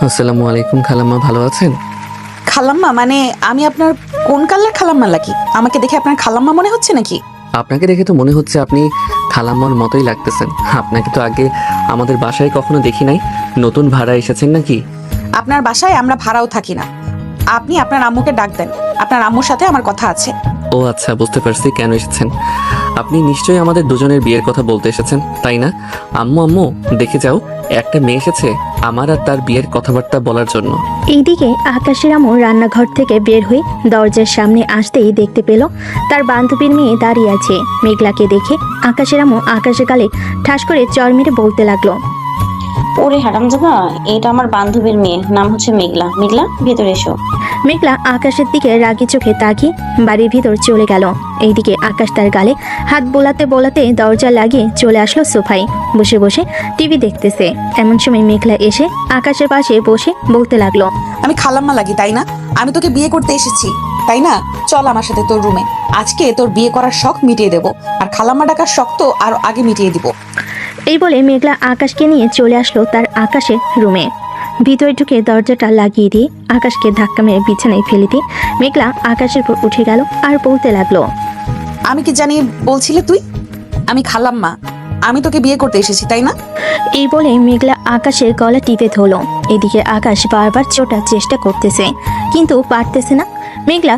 আসসালামু আলাইকুম খালাম্মা, ভালো আছেন? খালাম্মা মানে আমি আপনার কোন কালার খালাম্মা লাগি? আমাকে দেখে আপনার খালাম্মা মনে হচ্ছে নাকি? আপনাকে দেখে তো মনে হচ্ছে আপনি খালাম্মার মতোই লাগতেছেন। আপনাকে তো আগে আমাদের বাসায় কখনো দেখি নাই। নতুন ভাড়া এসেছেন নাকি? আপনার বাসায় আমরা ভাড়াও থাকি না। আপনি আপনার আম্মুকে ডাক দেন, আপনার আম্মুর সাথে আমার কথা আছে। ও আচ্ছা, বুঝতে পারছি কেন এসেছেন। আপনি নিশ্চয়ই আমাদের দুজনের বিয়ের কথা বলতে এসেছেন, তাই না? আম্মু আম্মু, দেখে যাও, একটা মেয়ে এসেছে আমার আর তার বিয়ের কথাবার্তা বলার জন্য। এইদিকে আকাশের আম্মু রান্নাঘর থেকে বের হয়ে দরজার সামনে আসতেই দেখতে পেল তার বান্ধবীর মেয়ে দাঁড়িয়ে আছে। মেঘলাকে দেখে আকাশের আম্মু আকাশের গালে ঠাস করে চর মেরে বলতে লাগলো, ওরে হারামজাদা, এটা আমার বান্ধবীর মেয়ে, নাম হচ্ছে মেঘলা। মেঘলা, ভেতরে এসো। মেঘলা আকাশের দিকে রাগি চোখে তাকিয়ে বাড়ির ভিতর চলে গেল। এইদিকে আকাশ তার গালে হাত বোলাতে বোলাতে দরজা লাগিয়ে চলে আসলো সোফায়, বসে বসে টিভি দেখতেছে। এমন সময় মেঘলা এসে আকাশের পাশে বসে বলতে লাগলো, আমি খালাম্মা লাগি তাই না? আমি তোকে বিয়ে করতে এসেছি তাই না? চল আমার সাথে তোর রুমে, আজকে তোর বিয়ে করার শখ মিটিয়ে দেবো, আর খালাম্মা ডাকার শখ তো আরো আগে মিটিয়ে দিব। এই বলে মেঘলা আকাশকে নিয়ে চলে আসলো তার আকাশের রুমে। ভিতরে ঢুকে দরজাটা লাগিয়ে দিয়ে আকাশকে ধাক্কা মেরে বিছানায় ফেলে দিয়ে মেঘলা আকাশের উপর উঠে গেল আর বলতে লাগলো, আমি কি জানি বলছিলে তুই? আমি খালাম্মা, আমি তোকে বিয়ে করতে এসেছি তাই না? এই বলে মেঘলা আকাশের গলা টিপে ধরলো। এদিকে আকাশ বারবার ছোটার চেষ্টা করতেছে কিন্তু পারতেছে না। মেঘলা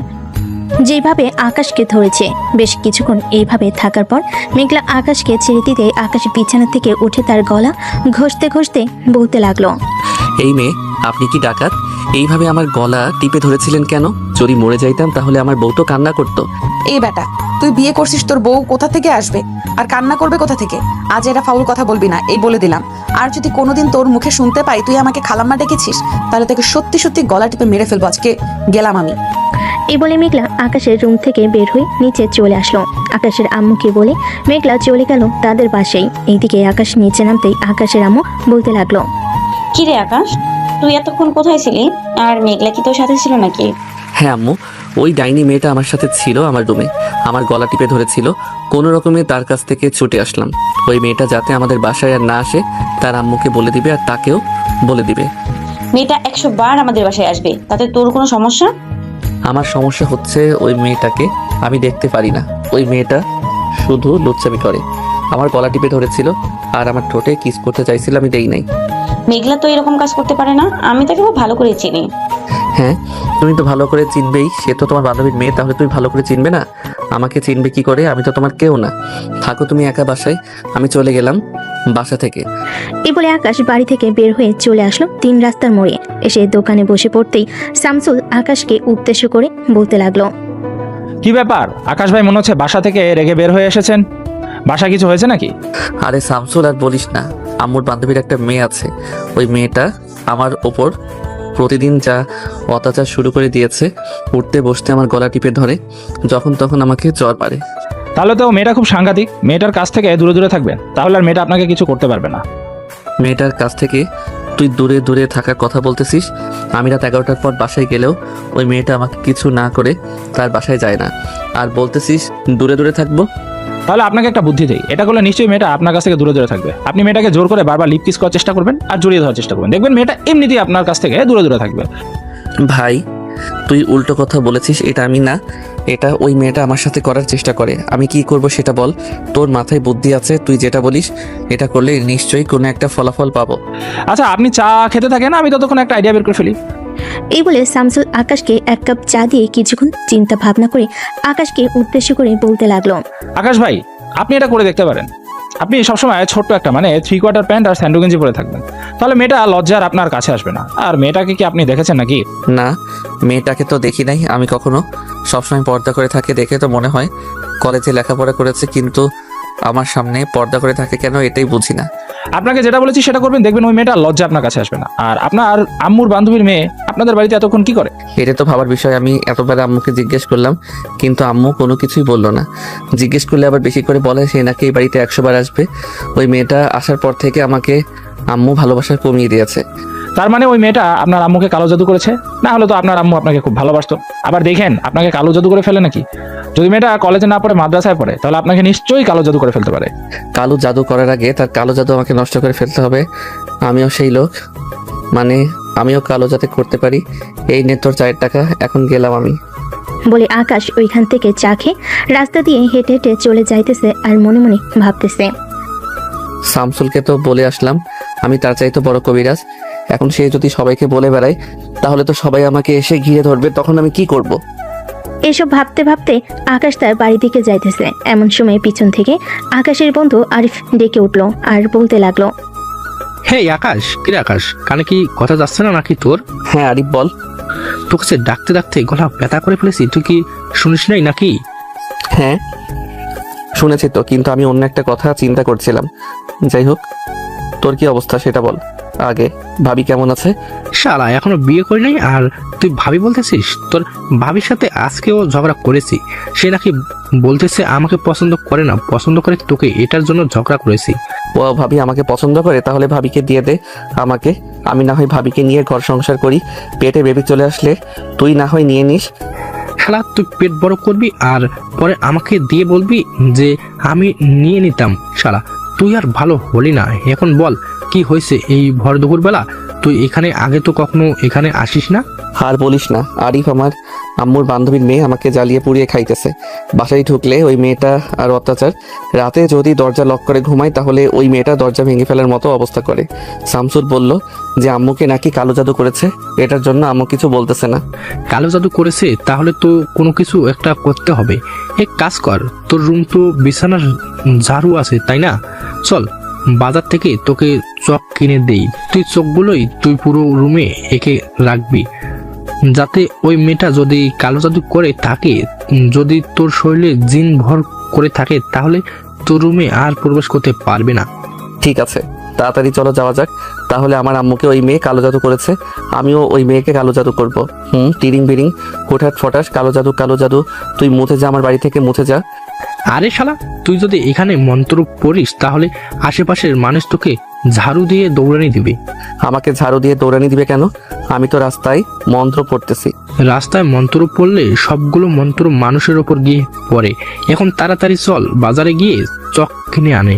যেভাবে আকাশকে ধরেছে, বেশ কিছুক্ষণ এইভাবে থাকার পর মেঘলা আকাশকে ছেড়ে দিতে আকাশ বিছানা থেকে উঠে তার গলা ঘষতে ঘষতে বলতে লাগলো, এই মেয়ে, আপনি কি ডাকাত? এইভাবে আমার গলা টিপে ধরেছিলেন কেন? যদি মরে যাইতাম তাহলে আমার বউ তো কান্না করতো। এই বেটা, তুই বিয়ে করছিস, তোর বউ কোথা থেকে আসবে আর কান্না করবে কোথা থেকে? আজ এটা ফাউল কথা বলবি না, এই বলে দিলাম। আর যদি কোনোদিন তোর মুখে শুনতে পাই তুই আমাকে খালাম্মা ডেকেছিস, তাহলে তোকে সত্যি সত্যি গলা টিপে মেরে ফেলবো। আজকে গেলাম আমি। এই বলে মেঘলা আকাশের রুম থেকে বের হয়ে নিচে চলে আসলো। আকাশের আম্মুকে বলে মেঘলা চলে গেল তাদের বাসায়। এইদিকে আকাশ নিচে নামতেই আকাশের আম্মু বলতে লাগলো, কি রে আকাশ, তুই এতক্ষণ কোথায় ছিলি? আর মেঘলা কি তোর সাথে ছিল নাকি? হ্যাঁ আম্মু, ওই ডাইনি মেয়েটা আমার সাথে ছিল আমার রুমে, আমার গলা টিপে ধরেছিল। কোনো রকমে তার কাছ থেকে ছুটে আসলাম। ওই মেয়েটা যাতে আমাদের বাসায় আর না আসে তার আম্মুকে বলে দিবে আর তাকেও বলে দিবে। মেয়েটা 100 বার আমাদের বাসায় আসবে, তাতে তোর কোনো সমস্যা? আমার সমস্যা হচ্ছে ওই মেয়েটাকে আমি দেখতে পারি না। ওই মেয়েটা শুধু লুচ্চামি করে। আমার গলা টিপে ধরেছিল আর আমার ঠোঁটে কিস করতে চাইছিল, আমি দেই নাই। মেঘলা তো এরকম কাজ করতে পারে না, আমি তাকে খুব ভালো করে চিনি। হ্যাঁ, তুমি তো ভালো করে চিনবেই, সে তো তোমার বান্ধবীর মেয়ে, তাহলে তুমি ভালো করে চিনবে না? আমাকে চিনবে কি করে? আমি তো তোমার কেউ না। থাকো তুমি একা বাসায়, আমি চলে গেলাম বাসা থেকে। এই বলে আকাশ বাড়ি থেকে বের হয়ে চলে আসলো 3 রাস্তার মোড়ে। এসে দোকানে বসে পড়তেই শামসুল আকাশকে উদ্দেশ্য করে বলতে লাগলো, কি ব্যাপার আকাশ ভাই, মনে হচ্ছে বাসা থেকে রেগে বের হয়ে এসেছেন। বাসা কিছু হয়েছে নাকি? আরে শামসুল, আর বলিস না, আম্মুর বান্ধবীর একটা মেয়ে আছে। ওই মেয়েটা আমার ওপর প্রতিদিন যা অত্যাচার শুরু করে দিয়েছে। উঠতে বসতে আমার গলা টিপে ধরে, যখন তখন আমাকে জ্বর পারে। তাহলে তো মেয়েটা খুব সাংঘাতিক। মেয়েটার কাছ থেকে দূরে দূরে থাকবেন, তাহলে আর মেয়েটা আপনাকে কিছু করতে পারবে না। মেয়েটার কাছ থেকে তুই দূরে দূরে থাকার কথা বলতেছিস? আমি রাত 11টার পর বাসায় গেলেও ওই মেয়েটা আমাকে কিছু না করে তার বাসায় যায় না, আর বলতেছিস দূরে দূরে থাকবো? তাহলে আপনাকে একটা বুদ্ধি দেই, এটা করলে নিশ্চয়ই মেয়েটা আপনার কাছ থেকে দূরে দূরে থাকবে। আপনি মেয়েটাকে জোর করে বারবার লিপ কিস করার চেষ্টা করবেন আর জড়িয়ে ধরার চেষ্টা করবেন, দেখবেন মেয়েটা এমনিতেই আপনার কাছ থেকে দূরে দূরে থাকবে। ভাই, তুই উল্টো কথা বলেছিস। এটা আমি না, এটা ওই মেয়েটা আমার সাথে করার চেষ্টা করে। আমি কি করব সেটা বল। তোর মাথায় বুদ্ধি আছে, তুই যেটা বলিস এটা করলে নিশ্চয়ই কোনো একটা ফলাফল পাবো। আচ্ছা, আপনি চা খেতে থাকেন, আমি ততক্ষণ একটা আইডিয়া বের করে ফেলি। এই বলে শামসুল আকাশকে 1 কাপ চা দিয়ে কিছুক্ষণ চিন্তা ভাবনা করে আকাশকে উদ্দেশ্য করে বলতে লাগলো, আকাশ ভাই, আপনি এটা করে দেখতে পারেন। আপনি সবসময় ছোট্ট একটা মানে 3/4 প্যান্ট আর স্যান্ডো গেঞ্জি পরে থাকবেন, তাহলে মেয়েটা লজ্জার আপনার কাছে আসবে না। আর মেয়েটাকে কি আপনি দেখেছেন নাকি? না, মেয়েটাকে তো দেখি নাই আমি কখনো। সবসময় পর্দা করে থাকে দেখে তো মনে হয় কলেজে লেখাপড়া করেছে, কিন্তু আমার সামনে পর্দা করে থাকে কেন এটাই বুঝি না। আপনাকে যেটা বলেছি সেটা করবেন, দেখবেন ওই মেয়েটা লজ্জা আপনার কাছে আসবে না। আর আপনার আম্মুর বান্ধবীর মেয়ে আপনাদের বাড়িতে এতক্ষণ কি করে? এটা তো ভাবার বিষয়। আমি এতবার আম্মুকে জিজ্ঞেস করলাম, কিন্তু আম্মু কোনো কিছুই বললো না। জিজ্ঞেস করলে আবার বেশি করে বলে সে নাকি এই বাড়িতে 100 বার আসবে। ওই মেয়েটা আসার পর থেকে আমাকে আম্মু ভালোবাসা কমিয়ে দিয়েছে। তার মানে ওই মেয়েটা আপনার আম্মুকে কালো জাদু করেছে, না হলে তো আপনার আম্মু আপনাকে খুব ভালোবাসতো। আবার দেখেন আপনাকে কালো জাদু করে ফেলে নাকি। যদি মেয়েটা কলেজে না পড়ে মাদ্রাসায় পড়ে, তাহলে আপনাকে নিশ্চয়ই কালো জাদু করে ফেলতে পারে। কালো জাদু করার আগে তার কালো জাদু আমাকে নষ্ট করে ফেলতে হবে। আমিও সেই লোক, মানে আমিও কালো যাতে করতে পারি। এই নে তোর 4 টাকা, এখন গেলাম আমি। বলে আকাশ ওইখান থেকে চা খেয়ে রাস্তা দিয়ে হেঁটে হেঁটে চলে যাইতেছে আর মনে মনে ভাবতেছে। শামসুলকে তো বলে আসলাম আমি তার চাইতে বড় কবিরাজ। এখন সে যদি সবাইকে বলে বেড়ায় তাহলে তো সবাই আমাকে এসে ঘিরে ধরবে, তখন আমি কি করব? এসব ভাবতে ভাবতে আকাশ তার বাড়ি দিকে যাইতেছে। এমন সময় পিছন থেকে আকাশের বন্ধু আরিফ ডেকে উঠলো আর বলতে লাগলো। হেই আকাশ, কিরে আকাশ, কানে কি কথা যাচ্ছে না নাকি তোর? হ্যাঁ আরিফ বল। তোকে সে ডাকতে ডাকতে গলা ব্যথা করে ফেলেছি, তুই কি শুনিস নাই নাকি? হ্যাঁ শুনেছি তো, কিন্তু আমি অন্য একটা কথা চিন্তা করছিলাম। যাই হোক, তোর কি অবস্থা সেটা বল আগে। ভাবি কেমন আছে? শালা এখনো বিয়ে করি নাই আর তুই ভাবি বলতেছিস? তোর ভাবির সাথে আজকেও ঝগড়া করেছি। সে নাকি বলতেছে আমাকে পছন্দ করে না, পছন্দ করে তোকে, এটার জন্য ঝগড়া করেছি। ও ভাবি আমাকে পছন্দ করে, তাহলে ভাবিকে দিয়ে দে আমাকে। আমি না হয় ভাবিকে নিয়ে ঘর সংসার করি। পেটে বেবি চলে আসলে তুই না হয় নিয়ে নিস। শালা তুই পেট বড় করবি আর পরে আমাকে দিয়ে বলবি যে আমি নিয়ে নিতাম। শালা তুই আর ভালো হলি না। এখন বল কি হয়েছে এই ভর দুপুর বেলা? তুই এখানে আগে তো কখনো এখানে আসিস না। আর বলিস না, আরিফ আমার আম্মুর বান্ধবীর মেয়ে আমাকে জ্বালিয়ে পুড়িয়ে খাইতেছে। বাসায় ঢুকলে ওই মেয়েটা আর অত্যাচার। রাতে যদি দরজা লক করে ঘুমাই তাহলে ওই মেয়েটা দরজা ভেঙে ফেলার মতো অবস্থা করে। শামসুর বলল যে আম্মুকে নাকি কালো জাদু করেছে, এটার জন্য আম্মু কিছু বলতেছে না। কালো জাদু করেছে? তাহলে তো কোনো কিছু একটা করতে হবে। এক কাজ কর, তোর রুম তো বিছানার ঝাড়ু আছে তাই না? চল বাজার থেকে তোকে চক কিনে দেই। তুই চকগুলোই তুই পুরো রুমে এঁকে রাখবি, যাতে ওই মেয়েটা যদি কালো জাদু করে থাকে, যদি তোর শরীরে জিন ভর করে থাকে, তাহলে তোর রুমে আর প্রবেশ করতে পারবে না। ঠিক আছে, তাড়াতাড়ি চলো যাওয়া যাক। তাহলে আমার আম্মুকে ওই মেয়ে কালো জাদু করেছে, আমিও ওই মেয়েকে কালো জাদু করবো। টিরিং বিরিং হুটহাট ফটাস, কালো জাদু কালো জাদু। তুই মুছে যা, আমার বাড়ি থেকে মুছে যা। আরে শালা, তুই যদি এখানে মন্ত্র পড়িস তাহলে আশেপাশের মানুষ তোকে ঝাড়ু দিয়ে দৌড়ানি দিবে। আমাকে ঝাড়ু দিয়ে দৌড়ানি দিবে কেন? আমি তো রাস্তায় মন্ত্র পড়তেছি। রাস্তায় মন্ত্র পড়লে সবগুলো মন্ত্র মানুষের ওপর গিয়ে পড়ে। এখন তাড়াতাড়ি চল বাজারে গিয়ে চক কিনে আনে।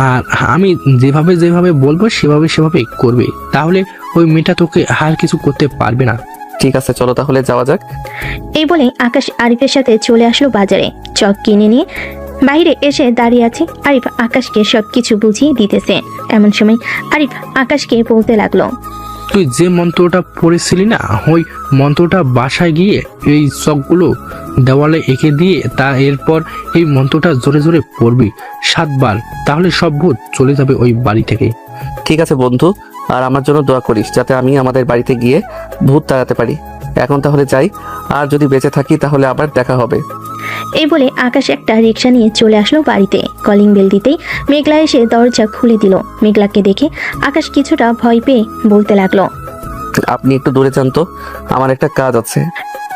আর আমি যেভাবে যেভাবে বলবো সেভাবে সেভাবে করবে, তাহলে ওই মেয়েটা তোকে আর কিছু করতে পারবে না। ঠিক আছে, চলো তাহলে যাওয়া যাক। এই বলে আকাশ আরিফের সাথে চলে আসলো বাজারে। চক কিনে নিয়ে বাইরে এসে দাঁড়িয়ে আছে। আরিফ আকাশকে সবকিছু বুঝিয়ে দিতেছে। এমন সময় আরিফ আকাশকে বলতে লাগলো। তুই যে মন্ত্রটা পড়েছিলি না, ওই মন্ত্রটা বাসায় গিয়ে এই চকগুলো দেওয়ালে এঁকে দিয়ে এরপর এই মন্ত্রটা জোরে জোরে পড়বি 7 বার, তাহলে সব ভূত চলে যাবে ওই বাড়ি থেকে। ঠিক আছে বন্ধু, আর আমার জন্য দোয়া করিস যাতে আমি আমাদের বাড়িতে গিয়ে ভূত তাড়াতে পারি। এখন তাহলে যাই, আর যদি বেঁচে থাকি তাহলে আবার দেখা হবে। এই বলে আকাশ একটা রিক্সা নিয়ে চলে আসলো বাড়িতে। কলিং বেল দিতেই মেঘলা এসে দরজা খুলে দিল। মেঘলাকে দেখে আকাশ কিছুটা ভয় পেয়ে বলতে লাগলো। আপনি একটু দূরে যান তো, আমার একটা কাজ আছে।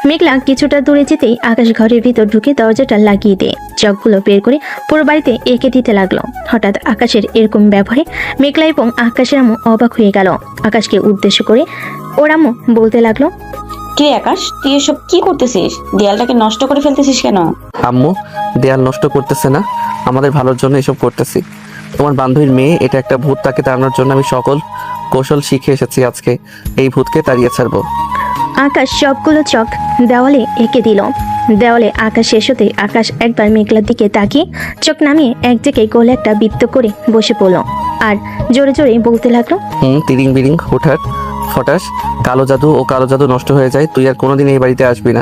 মেঘলা কিছুটা দূরে যেতেই আকাশ ঘরের ভিতর ঢুকে দরজাটা লাগিয়ে দিয়ে চকগুলো বের করে পুরো বাড়িতে এঁকে দিতে লাগলো। হঠাৎ আকাশের এরকম ব্যবহারে মেঘলা এবং আকাশের আম্মু অবাক হয়ে গেল। আকাশকে উদ্দেশ্য করে ওর আম্মু বলতে লাগলো। তুই আকাশ, তুই এসব কি করতেছিস? দেয়ালটাকে নষ্ট করে ফেলতেছিস কেন? আম্মু, দেয়াল নষ্ট করতেছে না, আমাদের ভালোর জন্য এসব করতেছি। তোমার বান্ধবীর মেয়ে, এটা একটা ভূত, তাকে তাড়ানোর জন্য আমি সকল কৌশল শিখে এসেছি। আজকে এই ভূতকে তাড়িয়ে ছাড়বো। আকাশ সবগুলো চক দেওয়ালে এঁকে দিল। দেওয়ালে আকাশ শেষ হতে আকাশ একবার মেঘলার দিকে তাকিয়ে চোখ নামিয়ে এক জায়গায় গোলে একটা বৃত্ত করে বসে পড়ল আর জোরে জোরে বলতে লাগলো। তিরিং বিরিং হুটহাট ফটাস, কালো জাদু ও কালো জাদু নষ্ট হয়ে যায়। তুই আর কোনোদিন এই বাড়িতে আসবি না।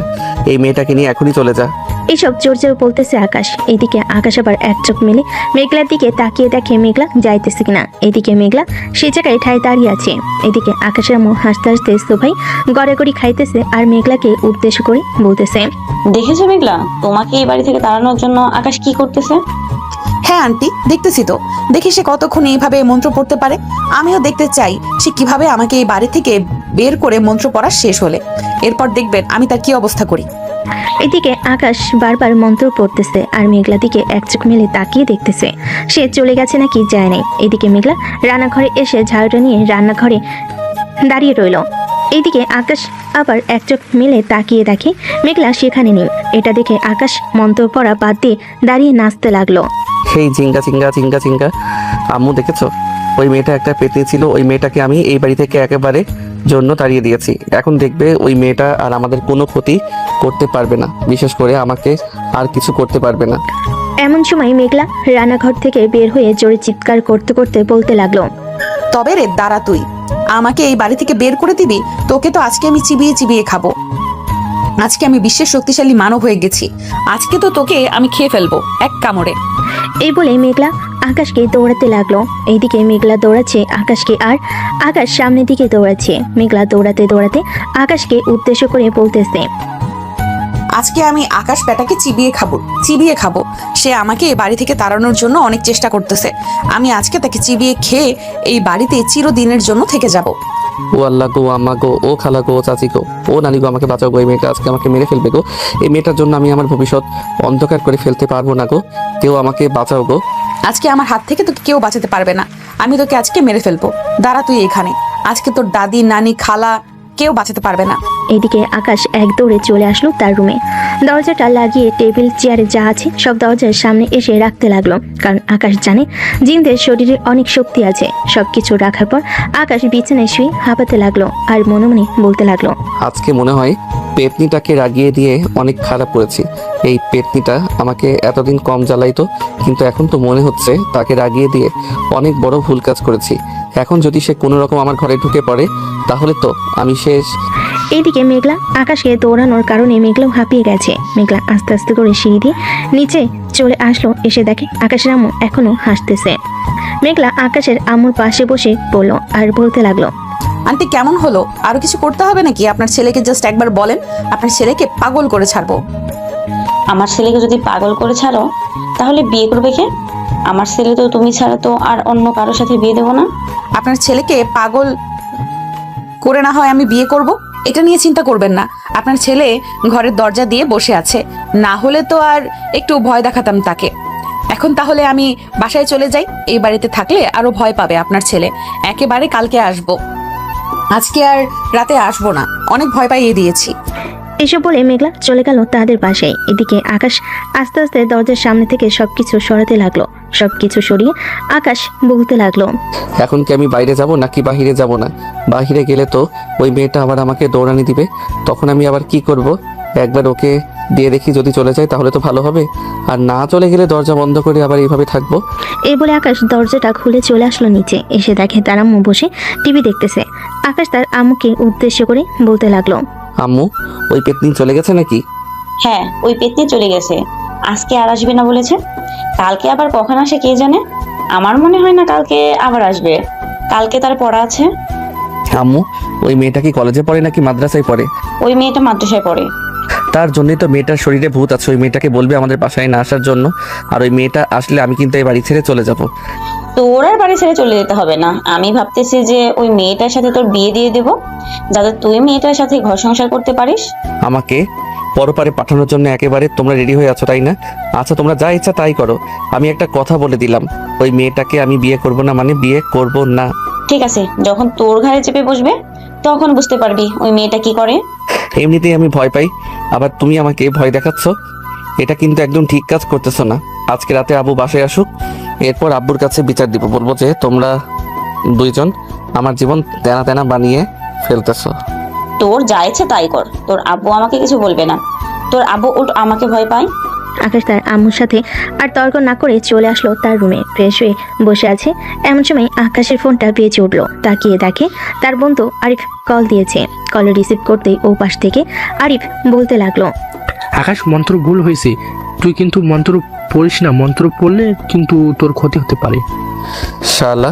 এই মেয়েটাকে নিয়ে এখনই চলে যা। এইসব জোর জোর বলতেছে আকাশ। এদিকে আকাশ আবার এক চোখ মেলে মেঘলার দিকে তাকিয়ে দেখে মেঘলা যাইতেছে কিনা। এদিকে মেঘলা সেই জায়গায় ঠায় দাঁড়িয়ে আছে। এদিকে আকাশের আম্মু হাসতে হাসতে সোফাই গড়াগড়ি খাইতেছে আর মেঘলাকে উদ্দেশ্য করে বলতেছে। দেখেছো মেঘলা, তোমাকে এই বাড়ি থেকে তাড়ানোর জন্য আকাশ কি করতেছে? হ্যাঁ আন্টি, দেখতেছি তো। দেখি সে কতক্ষণ এইভাবে মন্ত্র পড়তে পারে। আমিও দেখতে চাই সে কিভাবে আমাকে এই বাড়ি থেকে বের করে মন্ত্র পড়া শেষ হলে। এরপর দেখবেন আমি তার কি অবস্থা করি। এদিকে আকাশ বারবার মন্ত্র পড়তেছে আর মেঘলা দিকে এক চোখ মেলে তাকিয়ে দেখতেছে সে চলে গেছে নাকি যায় নাই। এদিকে মেঘলা রান্নাঘরে এসে ঝাড়ুটা নিয়ে রান্নাঘরে দাঁড়িয়ে রইল। এইদিকে আকাশ আবার এক চোখ মেলে তাকিয়ে দেখে মেঘলা সেখানে নেই। এটা দেখে আকাশ মন্ত্র পড়া বাদ দিয়ে দাঁড়িয়ে নাচতে লাগলো। সেই জিঙ্গা চিঙ্গা চিঙ্গা চিঙ্গা। আম্মু দেখেছো, ওই মেয়েটা একটা পেতনি ছিল, ওই মেয়েটাকে আমি এই বাড়ি থেকে একেবারে জন্য তাড়িয়ে দিয়েছি। এখন দেখবে ওই মেয়েটা আর আমাদের কোনো ক্ষতি করতে পারবে না, বিশেষ করে আমাকে আর কিছু করতে পারবে না। এমন সময় মেঘলা রান্নাঘর থেকে বের হয়ে জোরে চিৎকার করতে করতে বলতে লাগলো, তবে রে দাঁড়া, তুই আমাকে এই বাড়ি থেকে বের করে দিবি? তোকে তো আজকে আমি চিবিয়ে চিবিয়ে খাবো। আজকে আমি বিশ্বের শক্তিশালী মানব হয়ে গেছি। আজকে তো তোকে আমি খেয়ে ফেলবো এক কামড়ে। এই বলে মেঘলা আকাশকে দৌড়াতে লাগলো। এইদিকে মেঘলা দৌড়াচ্ছে আকাশকে, আর আকাশ সামনের দিকে দৌড়াচ্ছে। মেঘলা দৌড়াতে দৌড়াতে আকাশকে উদ্দেশ্য করে বলতেছে, আজকে আমি আকাশ পেটাকে চিবিয়ে খাবো। সে আমাকে এই বাড়ি থেকে তাড়ানোর জন্য অনেক চেষ্টা করতেছে। আমি আজকে তাকে চিবিয়ে খেয়ে এই বাড়িতে চিরদিনের জন্য থেকে যাব। ও আল্লাহ গো, আম্মা গো, ও খালা গো, ও চাচি গো, ও নানি গো, আমাকে বাঁচাও গো। এই মেয়েটা আজকে আমাকে মেরে ফেলবে গো। এই মেয়েটার জন্য আমি আমার ভবিষ্যৎ অন্ধকার করে ফেলতে পারবো না গো। কেউ আমাকে বাঁচাও গো। আজকে আমার হাত থেকে তোকে কেউ বাঁচাতে পারবে না। আমি তোকে আজকে মেরে ফেলবো। দাঁড়া তুই এখানে। আজকে তোর দাদি, নানি, খালা কেউ বাঁচাতে পারবে না। এদিকে আকাশ এক দৌড়ে চলে আসলো তার রুমে। দরজাটা লাগিয়ে টেবিল চেয়ারে যা আছে সব দরজার সামনে এসে রাখতে লাগলো, কারণ আকাশ জানে জিনদের শরীরে অনেক শক্তি আছে। সবকিছু রাখার পর আকাশ বিছানায় শুয়ে হাঁপাতে লাগলো আর মনে মনে বলতে লাগলো, আজকে মনে হয় পেতনিটাকে রাগিয়ে দিয়ে অনেক খারাপ করেছি। এই পেতনিটা আমাকে এতদিন কম জ্বালাইতো, কিন্তু এখন তো মনে হচ্ছে তাকে রাগিয়ে দিয়ে অনেক বড় ভুল কাজ করেছি। এখন যদি সে কোনো রকম আমার ঘরে ঢুকে পড়ে তাহলে তো আমি শেষ। এইদিকে মেঘলা আকাশকে দৌড়ানোর কারণে মেঘলাও হাঁপিয়ে গেছে। মেঘলা আস্তে আস্তে করে সিঁড়ি দিয়ে নিচে চলে আসলো। এসে দেখে আকাশের আম্মু এখনো হাসতেছে। মেঘলা আকাশের আম্মুর পাশে বসে বলল আর বলতে লাগলো, আন্টি কেমন হলো? আরো কিছু করতে হবে নাকি? আপনার ছেলেকে জাস্ট একবার বলেন, আপনার ছেলেকে পাগল করে ছাড়বো। আমার ছেলেকে যদি পাগল করে ছাড়ো তাহলে বিয়ে করবে কে? আমার ছেলে তো তুমি ছাড়া তো আর অন্য কারোর সাথে বিয়ে দেবো না। আপনার ছেলেকে পাগল করে না হয় আমি বিয়ে করব, এটা নিয়ে চিন্তা করবেন না। আপনার ছেলে ঘরের দরজা দিয়ে বসে আছে, না হলে তো আর একটু ভয় দেখাতাম তাকে। এখন তাহলে আমি বাসায় চলে যাই। এই বাড়িতে থাকলে আরো ভয় পাবে আপনার ছেলে। একেবারে কালকে আসবো, আজকে আর রাতে আসবো না। অনেক ভয় পাইয়ে দিয়েছি। এসব বলে মেঘলা চলে গেল তাদের বাসায়। এদিকে আকাশ আস্তে আস্তে দরজার সামনে থেকে সবকিছু সরাতে লাগলো। সবকিছু সরিয়ে আকাশ বলতে লাগলো, এখন কি আমি বাইরে যাব নাকি বাহিরে যাব না? বাহিরে গেলে তো ওই মেয়েটা আবার আমাকে দৌড়ানি দিবে, তখন আমি আবার কি করব? একবার ওকে দিয়ে দেখি, যদি চলে যায় তাহলে তো ভালো হবে, আর না চলে গেলে দরজা বন্ধ করে আবার এইভাবে থাকবো। এই বলে আকাশ দরজাটা খুলে চলে আসলো নিচে। এসে দেখে তার আম্মু বসে টিভি দেখতেছে। আকাশ তার আম্মুকে উদ্দেশ্য করে বলতে লাগলো, আম্মু, ওই পেতনি চলে গেছে নাকি? হ্যাঁ, ওই পেতনি চলে গেছে। আজকে আর আসবে না বলেছে। কালকে আবার কখন আসে কে জানে। আমার মনে হয় না কালকে আবার আসবে। কালকে তার পড়া আছে। আম্মু, ওই মেয়েটা কি কলেজে পড়ে নাকি মাদ্রাসায় পড়ে? ওই মেয়েটা মাদ্রাসায় পড়ে। তার জন্যই তো মেয়েটার শরীরে ভূত আছে। ওই মেয়েটাকে বলবে আমাদের বাসায় না আসার জন্য, আর ওই মেয়েটা আসলে আমি কিন্তু এই বাড়ি ছেড়ে চলে যাব। তোর আর বাড়ি ছেড়ে চলে যেতে হবে না। আমি ভাবতেছি যে ওই মেয়েটার সাথে তোর বিয়ে দিয়ে দেবো, যাতে তুই মেয়েটার সাথে ঘর সংসার করতে পারিস। আমাকে পরপারে পাঠানোর জন্য একেবারে তোমরা রেডি হয়ে আছো, তাই না? আচ্ছা, তোমরা যা ইচ্ছা তাই করো। আমি একটা কথা বলে দিলাম, ওই মেয়েটাকে আমি বিয়ে করব না, মানে বিয়ে করব না। ঠিক আছে, যখন তোর ঘাড়ে চেপে বসবে তখন বুঝতে পারবি ওই মেয়েটা কি করে। এমনিতেই আমি ভয় পাই, আবার তুমি আমাকে ভয় দেখাচ্ছ। এটা কিন্তু একদম ঠিক কাজ করতেছো না। আজকে রাতে আবু বাসায় আসুক, এরপর আব্বুর কাছে বিচার দিব। বলবো যে তোমরা দুইজন আমার জীবন তেনা তেনা বানিয়ে ফেলতেছো। তোর যা ইচ্ছে তাই কর, তোর আব্বু আমাকে কিছু বলবে না। তোর আব্বু উল্টো আমাকে ভয় পায়। আকাশ তার আম্মুর সাথে আর তর্ক না করে চলে আসলো তার রুমে। ফ্রেশ হয়ে বসে আছে, এমন সময় আকাশের ফোনটা বেজে উঠলো। তাকিয়ে দেখে তার বন্ধু আরিফ কল দিয়েছে। কল রিসিভ করতেই ও পাশ থেকে আরিফ বলতে লাগলো, আকাশ, মন্ত্র ভুল হয়েছে। তুই কিন্তু মন্ত্র পড়িস না। মন্ত্র পড়লে কিন্তু তোর ক্ষতি হতে পারে। শালা,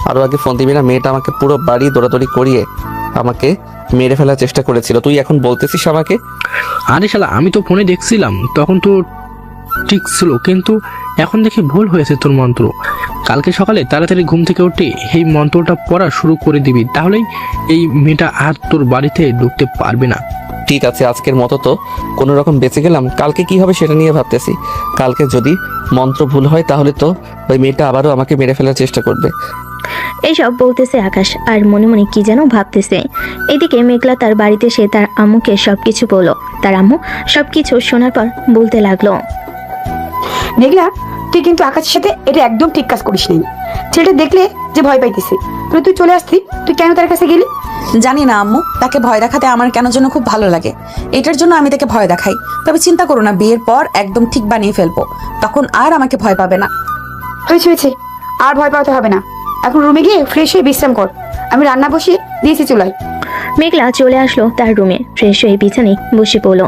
আরো আগে ফোন দিবি না? মেয়েটা আমাকে পুরো বাড়ি দৌড়াদৌড়ি করিয়ে আমাকে মেরে ফেলার চেষ্টা করেছিল, তুই এখন বলতেছিস আমাকে? আরে শালা, আমি তো ফোনে দেখছিলাম, তখন তো ঠিক ছিল, কিন্তু এখন দেখি ভুল হয়েছে তোর মন্ত্র। কালকে সকালে তাড়াতাড়ি ঘুম থেকে উঠে এই মন্ত্রটা পড়া শুরু করে দিবি, তাহলেই এই মেয়েটা আর তোর বাড়িতে ঢুকতে পারবে না। ঠিক আছে, আজকের মতো তো কোনো রকম বেঁচে গেলাম। কালকে কি হবে সেটা নিয়ে ভাবতেছি। কালকে যদি মন্ত্র ভুল হয় তাহলে তো ওই মেয়েটা আবারও আমাকে মেরে ফেলার চেষ্টা করবে। এইসব বলতেছে আকাশ আর মনে মনে কি যেন ভাবতেছে। এদিকে মেঘলা তার বাড়িতে সে তার আম্মুকে সবকিছু বলল। তার আম্মু সবকিছু শোনার পর বলতে লাগলো, মেঘলা, তুই কিন্তু আকাশের সাথে এটা একদম ঠিক কাজ করিস নি। ছেলেটা দেখলে যে ভয় পাইতেছে, তুই চলে আসতি, তুই কেন তার কাছে গেলি? জানি না আম্মু, তাকে ভয় দেখাতে আমার কেন যেন খুব ভালো লাগে। এটার জন্য আমি তাকে ভয় দেখাই। তবে চিন্তা করো না, বিয়ের পর একদম ঠিক বানিয়ে ফেলবো, তখন আর আমাকে ভয় পাবে না। হয়েছে, আর ভয় পাওয়াতে হবে না। এখন রুমে গিয়ে ফ্রেশ হয়ে বিশ্রাম কর, আমি রান্না বসিয়ে দিয়েছি চুলায়। মেঘলা চলে আসলো তার রুমে, ফ্রেশ হয়ে বিছানায় বসে পড়লো।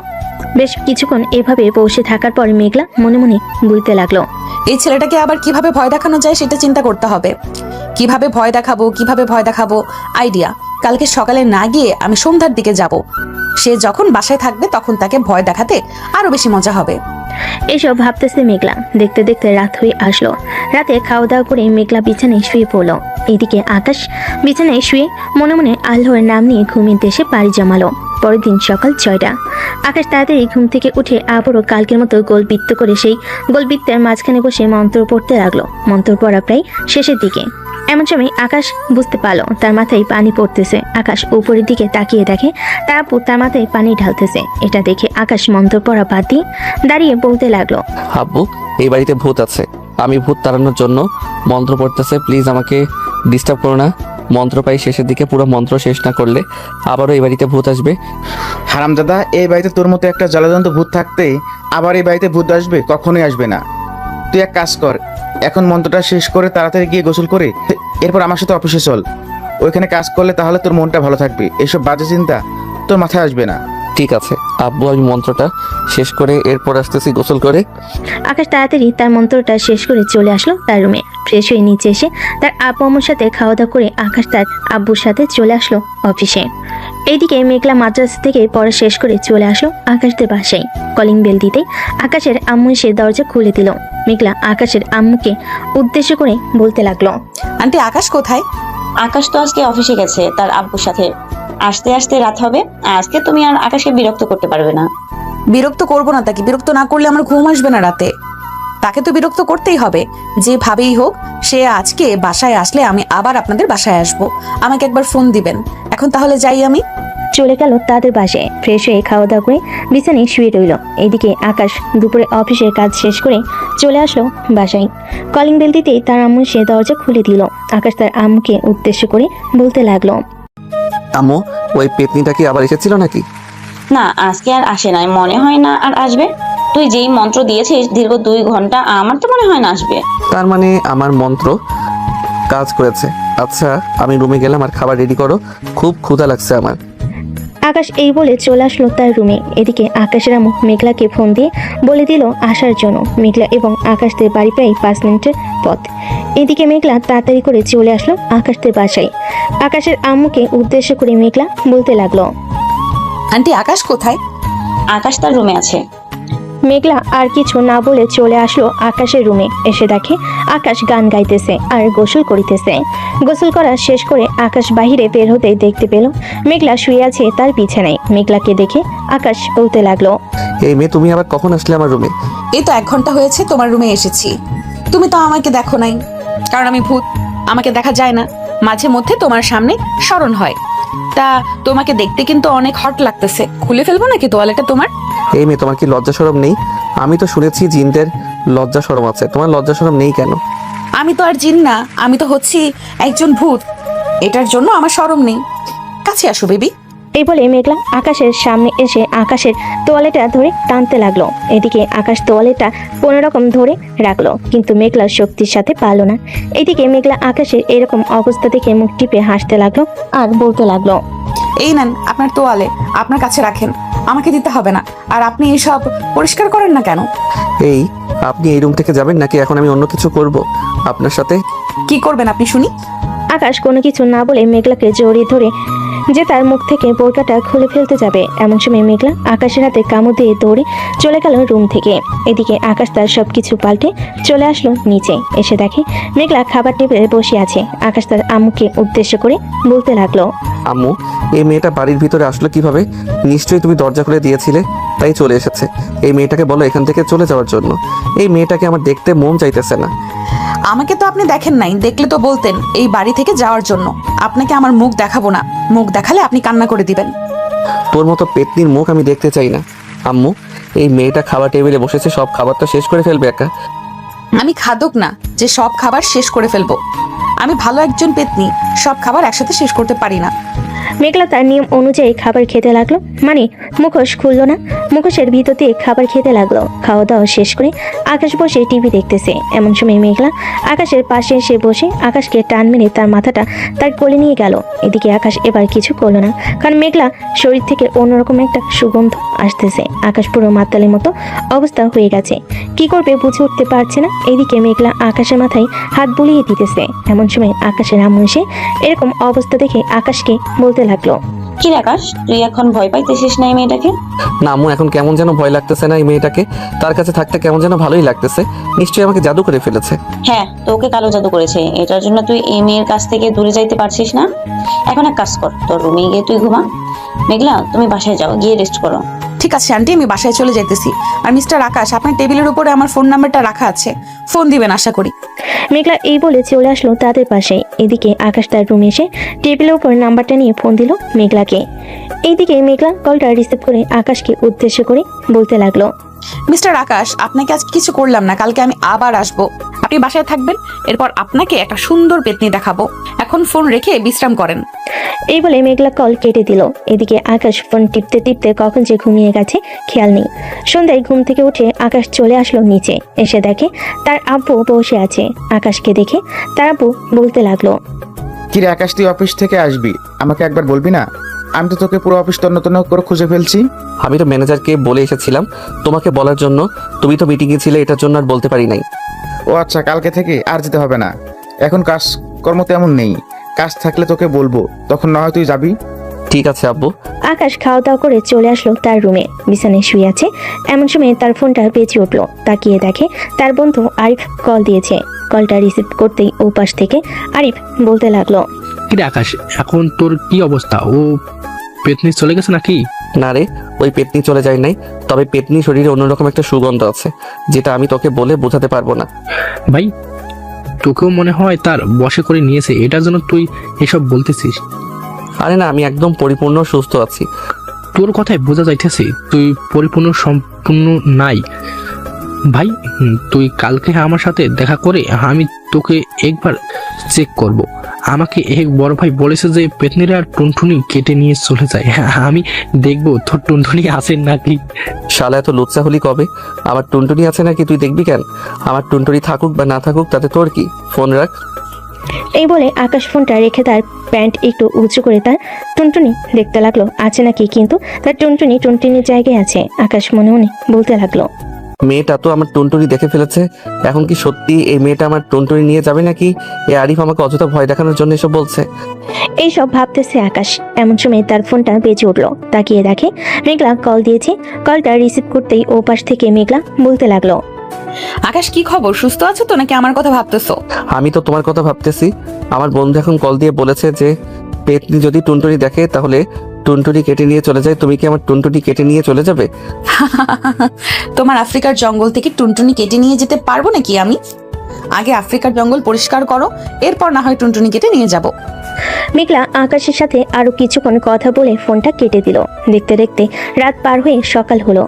বেশ কিছুক্ষণ এভাবে বসে থাকার পর মেঘলা মনে মনে বলতে লাগলো, এই ছেলেটাকে আবার কিভাবে ভয় দেখানো যায় সেটা চিন্তা করতে হবে। কিভাবে ভয় দেখাবো আইডিয়া। কালকে সকালে না গিয়ে আমি সন্ধ্যার দিকে যাব। সে যখন বাসায় থাকবে তখন তাকে ভয় দেখাতে আরো বেশি মজা হবে। এসব ভাবতেছে মেঘলা। দেখতে দেখতে রাত হয়ে আসলো। রাতে খাওয়া দাওয়া করে মেঘলা বিছানায় শুয়ে পড়লো। এদিকে আকাশ বিছানায় শুয়ে মনে মনে আল্লাহর নাম নিয়ে ঘুমের দেশে পাড়ি জমালো। পরের দিন সকাল 6টা। আকাশ তাড়াতাড়ি ঘুম থেকে উঠে আবারও কালকের মতো গোলবৃত্ত করে সেই গোলবৃত্তের মাঝখানে বসে মন্ত্র পড়তে লাগলো। মন্ত্র পড়া প্রায় শেষের দিকে। এমন সময় আকাশ বুঝতে পারলো তার মাথায় পানি পড়তেছে। আকাশ উপরের দিকে তাকিয়ে দেখে তার আপু তার মাথায় পানি ঢালতেছে। এটা দেখে আকাশ মন্ত্র পড়া বাদ দিয়ে দাঁড়িয়ে বলতে লাগলো, আব্বু, এই বাড়িতে ভূত আছে। আমি ভূত তাড়ানোর জন্য মন্ত্র পড়তেছে, প্লিজ আমাকে ডিস্টার্ব করো না। মন্ত্র পাই শেষের দিকে, পুরো মন্ত্র শেষ না করলে আবারও এই বাড়িতে ভূত আসবে। হারামজাদা, এই বাড়িতে তোর মতো একটা জলজন্ত ভূত থাকতে আবার এই বাড়িতে ভূত আসবে? কখনোই আসবে না। তুই এক কাজ কর, এখন মন্ত্রটা শেষ করে তাড়াতাড়ি গিয়ে গোসল করে এরপর আমার সাথে অফিসে চল। ওইখানে কাজ করলে তাহলে তোর মনটা ভালো থাকবে, এসব বাজে চিন্তা তোর মাথায় আসবে না। ঠিক আছে আব্বু, আমি মন্ত্রটা শেষ করে এরপর আসতেছি গোসল করে। আকাশ তাড়াতাড়ি তার মন্ত্রটা শেষ করে চলে আসলো তার রুমে। ফ্রেশ হয়ে নিচে এসে তার আব্বু আম্মুর সাথে খাওয়া দাওয়া করে আকাশ তার আব্বুর সাথে চলে আসলো অফিসে। এইদিকে মেঘলা মাদ্রাসা থেকে পড়া শেষ করে চলে আসলো আকাশদের বাসায়। কলিং বেল দিতেই আকাশের আম্মু এসে দরজা খুলে দিল। মেঘলা আকাশের আম্মুকে উদ্দেশ্য করে বলতে লাগলো, আন্টি, আকাশ কোথায়? আকাশ তো আজকে অফিসে গেছে তার আব্বুর সাথে। আসতে আসতে রাত হবে। আজকে তুমি আর আকাশকে বিরক্ত করতে পারবে না। বিরক্ত করবো না তাকে। বিরক্ত না করলে আমার ঘুম আসবে না রাতে। তাকে তো বিরক্ত করতেই হবে, যেভাবেই হোক। সে আজকে বাসায় আসলে আমি আবার আপনাদের বাসায় আসব। আমাকে একবার ফোন দিবেন। এখন তাহলে যাই আমি। চলে গেল তাদের বাসায়। ফ্রেশ হয়ে খাওয়া দাওয়া করে বিছানায় শুয়ে রইল। এইদিকে আকাশ দুপুরে অফিসের কাজ শেষ করে চলে আসলো বাসায়। কলিং বেল দিতেই তার আম্মু সে দরজা খুলে দিল। আকাশ তার আম্মুকে উদ্দেশ্য করে বলতে লাগলো, আম্মু, ওই পেতনিটা কি আবার এসেছিল নাকি? না, আজকে আর আসে নাই, মনে হয় না আর আসবে। তুই যেই মন্ত্র দিয়েছিস দীর্ঘ 2 ঘন্টা, আমার তো মনে হয় না আসবে। তার মানে আমার মন্ত্র কাজ করেছে। আচ্ছা, আমি রুমে গেলাম, আর খাবার রেডি করো, খুব ক্ষুধা লাগছে আমার। আকাশ এই বলে চলে আসলো তার রুমে। এদিকে আকাশের আম্মু মেঘলাকে ফোন দিয়ে বলে দিল আসার জন্য। মেঘলা এবং আকাশদের বাড়ি প্রায় 5 মিনিটের পথ। এদিকে মেঘলা তাড়াতাড়ি করে চলে আসলো আকাশদের বাসায়। আকাশের আম্মুকে উদ্দেশ্য করে মেঘলা বলতে লাগলো, আন্টি, আকাশ কোথায়? আকাশ তার রুমে আছে। মেঘলা আর কিছু না বলে চলে আসলো আকাশের রুমে। এসে দেখে আকাশ গান গাইতেছে আর গোসল করিতেছে। গোসল করা শেষ করে আকাশ বাহিরে বের হতেই দেখতে পেল মেঘলা শুয়ে আছে তার বিছানায়। মেঘলাকে দেখে আকাশ বলতে লাগলো, এই মেয়ে, তুমি আবার কখন আসলে আমার রুমে? এই তো 1 ঘন্টা হয়েছে তোমার রুমে এসেছি। তুমি তো আমাকে দেখো নাই, কারণ আমি ভূত। আমাকে দেখা যায় না, মাঝে মধ্যে তোমার সামনে স্মরণ হয়। তা তোমাকে দেখতে কিন্তু অনেক হট লাগতেছে। খুলে ফেলবো নাকি তোয়ালেটা তোমার? এই মেয়ে, তোমার কি লজ্জা শরম নেই? আমি তো শুনেছি জিনদের লজ্জা শরম আছে, তোমার লজ্জা শরম নেই কেন? আমি তো আর জিন না, আমি তো হচ্ছি একজন ভূত। এটার জন্য আমার শরম নেই। কাছে আসো বেবি। এই বলে মেঘলা আকাশের সামনে এসে আকাশের তোয়ালেটা ধরে টানতে লাগলো। এদিকে আকাশ তোয়ালেটা কোনোরকম ধরে রাখলো, কিন্তু মেঘলা শক্তির সাথে পারলো না। এদিকে মেঘলা আকাশের এরকম অবস্থা দেখে মুখ টিপে হাসতে লাগলো আর বলতে লাগলো, এই নেন আপনার তোয়ালে, আপনার কাছে রাখেন, আমাকে দিতে হবে না। আর আপনি এসব পরিষ্কার করেন না কেন? এই, আপনি এই রুম থেকে যাবেন নাকি এখন আমি অন্য কিছু করব আপনার সাথে? কি করবেন আপনি শুনি? আকাশ কোনো কিছু না বলে মেঘলাকে জড়িয়ে ধরে যে তার মুখ থেকে বোরকাটা খুলে ফেলতে যাবে। এমন সময় মেঘলা আকাশের হাতে কামড় দিয়ে দৌড়ে চলে গেল রুম থেকে। এদিকে আকাশ তার সবকিছু পাল্টে চলে আসলো নিচে। এসে দেখে মেঘলা খাবার টেবিলে বসে আছে। আকাশ তার আম্মুকে উদ্দেশ্য করে বলতে লাগলো, আম্মু, এই মেয়েটা বাড়ির ভিতরে আসলো কিভাবে? নিশ্চয়ই তুমি দরজা খুলে দিয়েছিলে, তাই চলে এসেছে। এই মেয়েটাকে বলো এখান থেকে চলে যাওয়ার জন্য। এই মেয়েটাকে আমার দেখতে মন চাইতেছে না। আমাকে তো আপনি দেখেন নাই, দেখলে তো বলতেন এই বাড়ি থেকে যাওয়ার জন্য। আপনাকে আমার মুখ দেখাবো না, মুখ দেখালে আপনি কান্না করে দিবেন। তোর মতো পেতনির মুখ আমি দেখতে চাই না। আম্মু, এই মেয়েটা খাবার টেবিলে বসেছে, সব খাবারটা শেষ করে ফেলবে একা। আমি খাদক না যে সব খাবার শেষ করে ফেলবো। আমি ভালো একজন পেতনি, সব খাবার একসাথে শেষ করতে পারি না। মেঘলা তার নিয়ম অনুযায়ী খাবার খেতে লাগলো, মানে মুখোশ খুললো না, মুখোশের ভিতর দিয়ে খাবার খেতে লাগলো। খাওয়া দাওয়া শেষ করে আকাশ বসে টিভি দেখতেছে। এমন সময় মেঘলা আকাশের পাশে এসে বসে আকাশকে টান মেরে তার মাথাটা তার কোলে নিয়ে গেল। এদিকে আকাশ এবার কিছু করলো না, কারণ মেঘলা শরীর থেকে অন্যরকম একটা সুগন্ধ আসতেছে। আকাশ পুরো মাতালের মতো অবস্থা হয়ে গেছে, কি করবে বুঝে উঠতে পারছে না। এদিকে মেঘলা আকাশের মাথায় হাত বুলিয়ে দিতেছে। এমন সময় আকাশের আম্মু এসে এরকম অবস্থা দেখে আকাশকে বলতে লাগলো, কি রে আকাশ, তুই এখন ভয় পাইতেছিস না এই মেয়েটাকে? না আম্মু, এখন কেমন যেন ভয় লাগতেছে না এই মেয়েটাকে। তার কাছে থাকতে কেমন যেন ভালোই লাগতেছে। নিশ্চয়ই আমাকে জাদু করে ফেলেছে। হ্যাঁ, তোকে কালো জাদু করেছে। এটার জন্য তুই এই মেয়ের কাছ থেকে দূরে যাইতে পারছিস না। এখন এক কাজ কর, তোর রুমে গিয়ে তুই ঘুমা। মেঘলা, তুমি বাসায় যাও, গিয়ে রেস্ট করো। ঠিক আছে আন্টি, আমি বাসায় চলে যাইতেছি। আর মিস্টার আকাশ, আপনার টেবিলের উপরে আমার ফোন নাম্বারটা রাখা আছে, ফোন দিবেন আশা করি। মেঘলা এই বলে চলে আসলো তাদের পাশে। এদিকে আকাশ তার রুমে এসে টেবিলের উপর নাম্বারটা নিয়ে ফোন দিল মেঘলাকে। এইদিকে মেঘলা কলটা রিসিভ করে আকাশকে উদ্দেশ্য করে বলতে লাগলো, মিস্টার আকাশ, আপনাকে আজ কিছু করলাম না, কালকে আমি আবার আসবো। আপনি বাসায় থাকবেন, এরপর আপনাকে একটা সুন্দর পেতনি দেখাবো। এখন ফোন রেখে বিশ্রাম করেন। এই বলে মেঘলা কল কেটে দিল। এদিকে আকাশ ফোন টিপতে টিপতে কখন যে ঘুমিয়ে গেছে খেয়াল নেই। সন্ধ্যায় ঘুম থেকে উঠে আকাশ চলে আসলো নিচে। এসে দেখে তার আব্বু বসে আছে। আকাশকে দেখে তার আব্বু বলতে লাগলো, কি রে আকাশ, তুই অফিস থেকে আসবি, আমাকে একবার বলবি না? আমি তো তোকে পুরো অফিস তন্ন তন্ন করে খুঁজে ফেলছি। আমি তো ম্যানেজারকে বলে এসেছিলাম তোমাকে বলার জন্য, তুমি তো মিটিংয়ে ছিলে, এটার জন্য আর বলতে পারি নাই। ও আচ্ছা, কালকে থেকে আর যেতে হবে না। এখন কাজকর্ম তেমন নেই, কাজ থাকলে তোকে বলবো, তখন না হয় তুই যাবি। ঠিক আছে আব্বু। আকাশ খাওয়া দাওয়া করে চলে আসলো তার রুমে। বিছানায় শুয়ে আছে। এমন সময় তার ফোনটা বেজে উঠলো। তাকিয়ে দেখে তার বন্ধু আরিফ কল দিয়েছে। কলটা রিসিভ করতেই ও পাশ থেকে আরিফ বলতে লাগলো, কিরে আকাশ, এখন তোর কি অবস্থা? ও পেতনি চলে গেছে নাকি? না রে, ওই পেতনি চলে যায় নাই, তবে পেতনি শরীরে অন্যরকম একটা সুগন্ধ আছে, যেটা আমি তোকে বলে বোঝাতে পারবো না। ভাই, তোকেও মনে হয় তার বশে করে নিয়েছে, এটার জন্য তুই এসব বলতেছিস? আরে না, আমি একদম পরিপূর্ণ সুস্থ আছি। তোর কথায় বোঝা যাইতেছে তুই পরিপূর্ণ সম্পূর্ণ নাই। ভাই, তুই কালকে আমার সাথে দেখা করে আমি তোকে একবার চেক করব। আমাকে এক বড় ভাই বলেছে যে পেতনিরা টুনটুনি কেটে নিয়ে চলে যায়। আমি দেখবো তোর টুনটুনি আছে নাকি। শালা এত লুচ্চা হলি কবে? আমার টুনটুনি আছে নাকি তুই দেখবি কেন? আমার টুনটুনি থাকুক বা না থাকুক তাতে তোর কি? ফোন রাখ। এই বলে আকাশ ফোনটা রেখে তার প্যান্ট একটু উঁচু করে তার টুনটুনি দেখতে লাগলো আছে নাকি, কিন্তু তার টুনটুনির জায়গায় আছে। আকাশ মনে মনে বলতে লাগলো, মেয়েটা তো আমার টুনটুনি দেখে ফেলেছে। এখন কি সত্যি এই মেয়েটা আমার টুনটুনি নিয়ে যাবে নাকি এ আরিফ আমাকে অযথা ভয় দেখানোর জন্য এসব বলছে? এইসব ভাবতেছে আকাশ। এমন সময় তার ফোনটা বেজে উঠলো। তাকিয়ে দেখে মেঘলা কল দিয়েছে। কলটা রিসিভ করতেই ও পাশ থেকে মেঘলা বলতে লাগলো, আকাশ, কি খবর? সুস্থ আছো তো নাকি আমার কথা ভাবতেছো? আমি তো তোমার কথা ভাবতেছি। আমার বন্ধু এখন কল দিয়ে বলেছে যে পেতনি যদি টুনটুনি দেখে তাহলে টুনটুনি কেটে নিয়ে চলে যায়। তুমি কি আমার টুনটুনি কেটে নিয়ে চলে যাবে? তোমার আফ্রিকার জঙ্গল থেকে টুনটুনি কেটে নিয়ে যেতে পারবো নাকি আমি? আগে আফ্রিকার জঙ্গল পরিষ্কার করো, এরপর না হয় টুনটুনি কেটে নিয়ে যাব। মেঘলা আকাশের সাথে আরো কিছুক্ষণ কথা বলে ফোনটা কেটে দিল। দেখতে দেখতে রাত পার হয়ে সকাল হলো।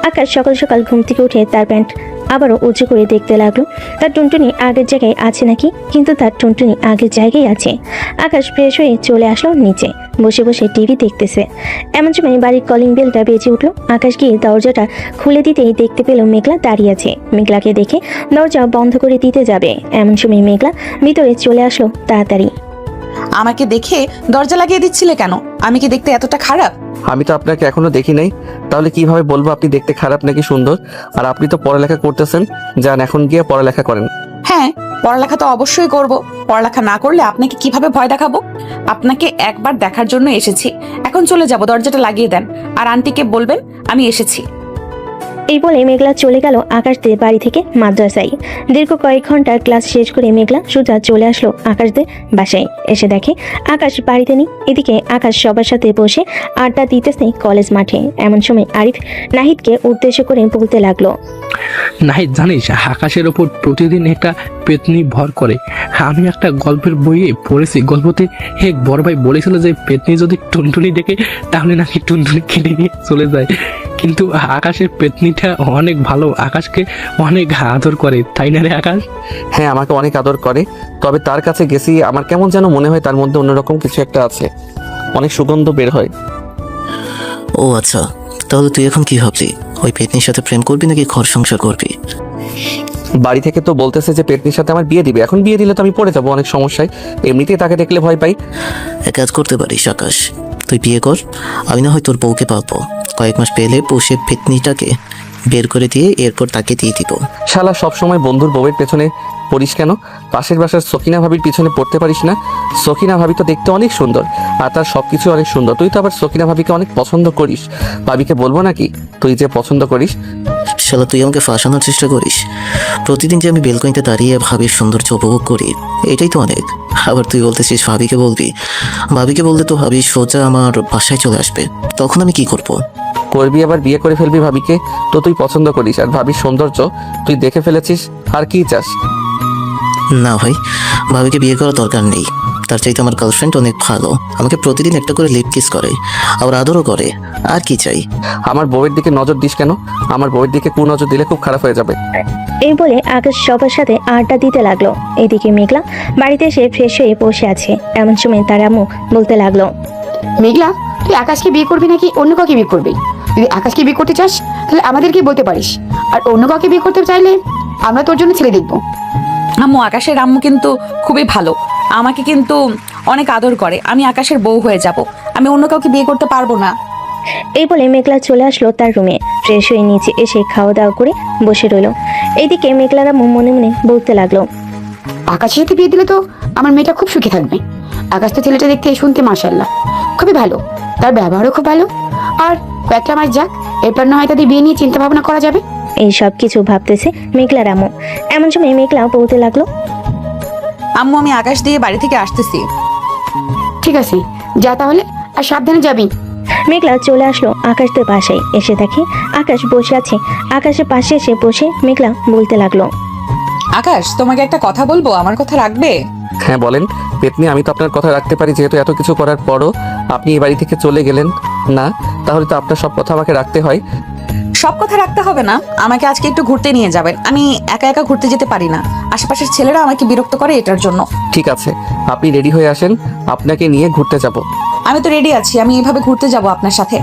আকাশ সকাল সকাল ঘুম থেকে উঠে তার প্যান্ট আবারও উঁচু করে দেখতে লাগলো তার টুনটুনি আগের জায়গায় আছে নাকি, কিন্তু তার টুনটুনি আগের জায়গায় আছে। আকাশ ফ্রেশ হয়ে চলে আসলো নিচে, বসে বসে টিভি দেখতেছে। এমন সময় বাড়ির কলিং বেলটা বেজে উঠলো। আকাশ গিয়ে দরজাটা খুলে দিতেই দেখতে পেল মেঘলা দাঁড়িয়ে আছে। মেঘলাকে দেখে দরজা বন্ধ করে দিতে যাবে, এমন সময় মেঘলা ভিতরে চলে আসলো তাড়াতাড়ি। আমাকে দেখে দরজা লাগিয়ে দিচ্ছিলে কেন? আমি কি দেখতে এতটা খারাপ? আমি তো আপনাকে এখনো দেখি নাই, তাহলে কিভাবে বলবো আপনি দেখতে খারাপ নাকি সুন্দর? আর আপনি তো পড়ালেখা করতেছেন, যান এখন গিয়ে পড়ালেখা করেন। হ্যাঁ, পড়ালেখা তো অবশ্যই করব। পড়ালেখা না করলে আপনাকে কিভাবে ভয় দেখাবো? আপনাকে একবার দেখার জন্য এসেছি, এখন চলে যাব। দরজাটা লাগিয়ে দেন আর আন্টিকে বলবেন আমি এসেছি। এই বলে মেঘলা চলে গেল আকাশদের বাড়ি থেকে মাদ্রাসায়। দীর্ঘ কয়েক ঘন্টার ক্লাস শেষ করে মেঘলা সোজা চলে আসলো আকাশদের বাসায়। এসে দেখে আকাশ বাড়িতে নেই। এদিকে আকাশ সবার সাথে বসে আড্ডা দিতেছে কলেজ মাঠে। এমন সময় আরিফ নাহিদকে উদ্দেশ্য করে বলতে লাগলো, নাহিদ, জানিস আকাশের ওপর প্রতিদিন একটা পেতনি ভর করে। আমি একটা গল্পের বইয়ে পড়েছি, গল্পতে এক বড় ভাই বলেছিল যে পেতনি যদি টুনটুনি দেখে তাহলে নাকি টুনটুনি কেটে নিয়ে চলে যায়। কিন্তু আকাশের পেতনিটা অনেক ভালো, আকাশকে অনেক আদর করে, তাই না রে আকাশ? হ্যাঁ, আমাকে অনেক আদর করে। তবে তার কাছে গেছি, আমার কেমন যেন মনে হয় তার মধ্যে অন্যরকম কিছু একটা আছে, অনেক সুগন্ধ বের হয়। ও আচ্ছা, তাহলে তুই এখন কি ভাবলি? ওই পেতনির সাথে প্রেম করবি নাকি ঘর সংসার করবি? বাড়ি থেকে তো বলতেছে যে পেতনির সাথে আমার বিয়ে দিবে। এখন বিয়ে দিলে তো আমি পড়ে যাবো অনেক সমস্যায়, এমনিতেই তাকে দেখলে ভয় পাই। এক কাজ করতে পারিস আকাশ, তুই বিয়ে কর, আমি না হয় তোর বউকে পাবো, কয়েক মাস পেলে বসে পেতনিটাকে বের করে দিয়ে এরপর তাকে দিয়ে দিব। শালা সবসময় বন্ধুর বউয়ের পেছনে পড়িস কেন? পাশের বাসার সকিনা ভাবির পিছনে পড়তে পারিস না? সকিনা ভাবি তো দেখতে অনেক সুন্দর, আর তার সবকিছু অনেক সুন্দর। তুই তো আবার সকিনা ভাবিকে অনেক পছন্দ করিস। ভাবিকে বলবো নাকি তুই যে পছন্দ করিস? শালা তুই আমাকে ফাঁসানোর চেষ্টা করিস। প্রতিদিন যে আমি বেলকনিতে দাঁড়িয়ে ভাবির সৌন্দর্য উপভোগ করি, এটাই তো অনেক। আবার তুই বলতেছিস ভাবিকে বলবি? ভাবিকে বললে তো ভাবি সোজা আমার বাসায় চলে আসবে, তখন আমি কি করব? করবি আবার বিয়ে করে ফেলবি ভাবিকে। তো তুই পছন্দ করিস, আর ভাবির সৌন্দর্য তুই দেখে ফেলেছিস, আর কি চাস? না ভাই, ভাবিকে বিয়ে করার দরকার নেই। তার চাইতে আমার গার্লফ্রেন্ড অনেক ভালো, আমাকে প্রতিদিন একটা করে লিপ কিস করে, আবার আদরও করে। আর কি চাই? আমার বউয়ের দিকে নজর দিস কেন? আমার বউয়ের দিকে নজর দিলে খুব খারাপ হয়ে যাবে। এই বলে আকাশ সবার সাথে আড্ডা দিতে লাগলো। এদিকে মেঘলা বাড়িতে এসে ফ্রেশ হয়ে বসে আছে। এমন সময় তার আম্মু বলতে লাগলো, মেঘলা, তুই আকাশকে বিয়ে করবি নাকি অন্য কাউকে বিয়ে করবি? যদি আকাশকে বিয়ে করতে চাস তাহলে আমাদেরকে বলতে পারিস, আর অন্য কাউকে বিয়ে করতে চাইলে আমরা তোর জন্য ছেলে দেখবো। আম্মু, আকাশের আম্মু কিন্তু খুবই ভালো, আমাকে কিন্তু অনেক আদর করে। আমি আকাশের বউ হয়ে যাব, আমি অন্য কাউকে বিয়ে করতে পারবো না। এই বলে মেঘলা চলে আসলো তার রুমে। ফ্রেশ হয়ে নিচে এসে খাওয়া দাওয়া করে বসে রইলো। এইদিকে মেঘলার আম্মু মনে মনে বলতে লাগলো, আকাশের সাথে বিয়ে দিলে তো আমার মেয়েটা খুব সুখী থাকবে। আকাশ তো ছেলেটা দেখতে শুনতে মাশাআল্লাহ খুবই ভালো, তার ব্যবহারও খুব ভালো। আর কয়েকটা মাস যাক, এরপর না হয় তাদের বিয়ে নিয়ে চিন্তা ভাবনা করা যাবে। এই সব কিছু ভাবতেছে মেঘলার আম্মু। এমন সময় মেঘলা বলতে লাগলো, আম্মু, আমি আকাশ দিয়ে বাড়ি থেকে আসতেছি। ঠিক আছে, যা তাহলে, আর সাবধানে যাবি। মেঘলা চলে আসলো আকাশদের বাসায়। এসে দেখে আকাশ বসে আছে। আকাশের পাশে এসে বসে মেঘলা বলতে লাগলো, আকাশ, তোমাকে একটা কথা বলবো, আমার কথা রাখবে? হ্যাঁ বলেন। পেতনি, আমি তো আপনার কথা রাখতে পারি, যেহেতু এত কিছু করার পরও আপনি এই বাড়ি থেকে চলে গেলেন না, তাহলে তো আপনার সব কথা আমাকে রাখতে হয়। সব কথা রাখতে হবে না, আমাকে আজকে একটু ঘুরতে নিয়ে যাবেন। আমি একা একা ঘুরতে যেতে পারি না, আশেপাশের ছেলেরা আমাকে বিরক্ত করে এটার জন্য। ঠিক আছে, আপনি রেডি হয়ে আসেন, আপনাকে নিয়ে ঘুরতে যাব। আমি তো রেডি আছি, আমি এভাবে ঘুরতে যাব আপনার সাথে।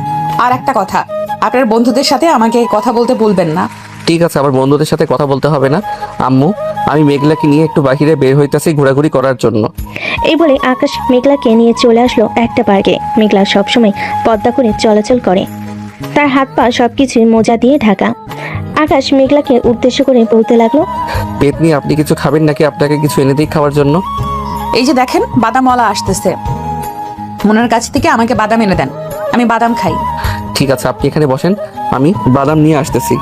আর একটা কথা, আপনার বন্ধুদের সাথে আমাকে কথা বলতে বলবেন না। ঠিক আছে, আমার বন্ধুদের সাথে কথা বলতে হবে না। আম্মু, আমি মেঘলাকে নিয়ে একটু বাহিরে বের হইতাছি ঘোরাঘুরি করার জন্য। এই বলে আকাশ মেঘলাকে নিয়ে চলে আসলো একটা পার্কে। মেঘলা সবসময় পদ্মা করে চলাচল করে, তার হাত পা সবকিছু মোজা দিয়ে ঢাকা। আকাশ মেঘলাকে উদ্দেশ্য করে বলতে লাগলো, পেতনি, আপনি কিছু খাবেন নাকি আপনাকে কিছু এনে দিই খাওয়ার জন্য? এই যে দেখেন, বাদামওয়ালা আসতেছে, মনের কাছ থেকে আমাকে বাদাম এনে দেন, আমি বাদাম খাই। ঠিক আছে, আপনি এখানে বসেন, আমি বাদাম নিয়ে আসতেছি।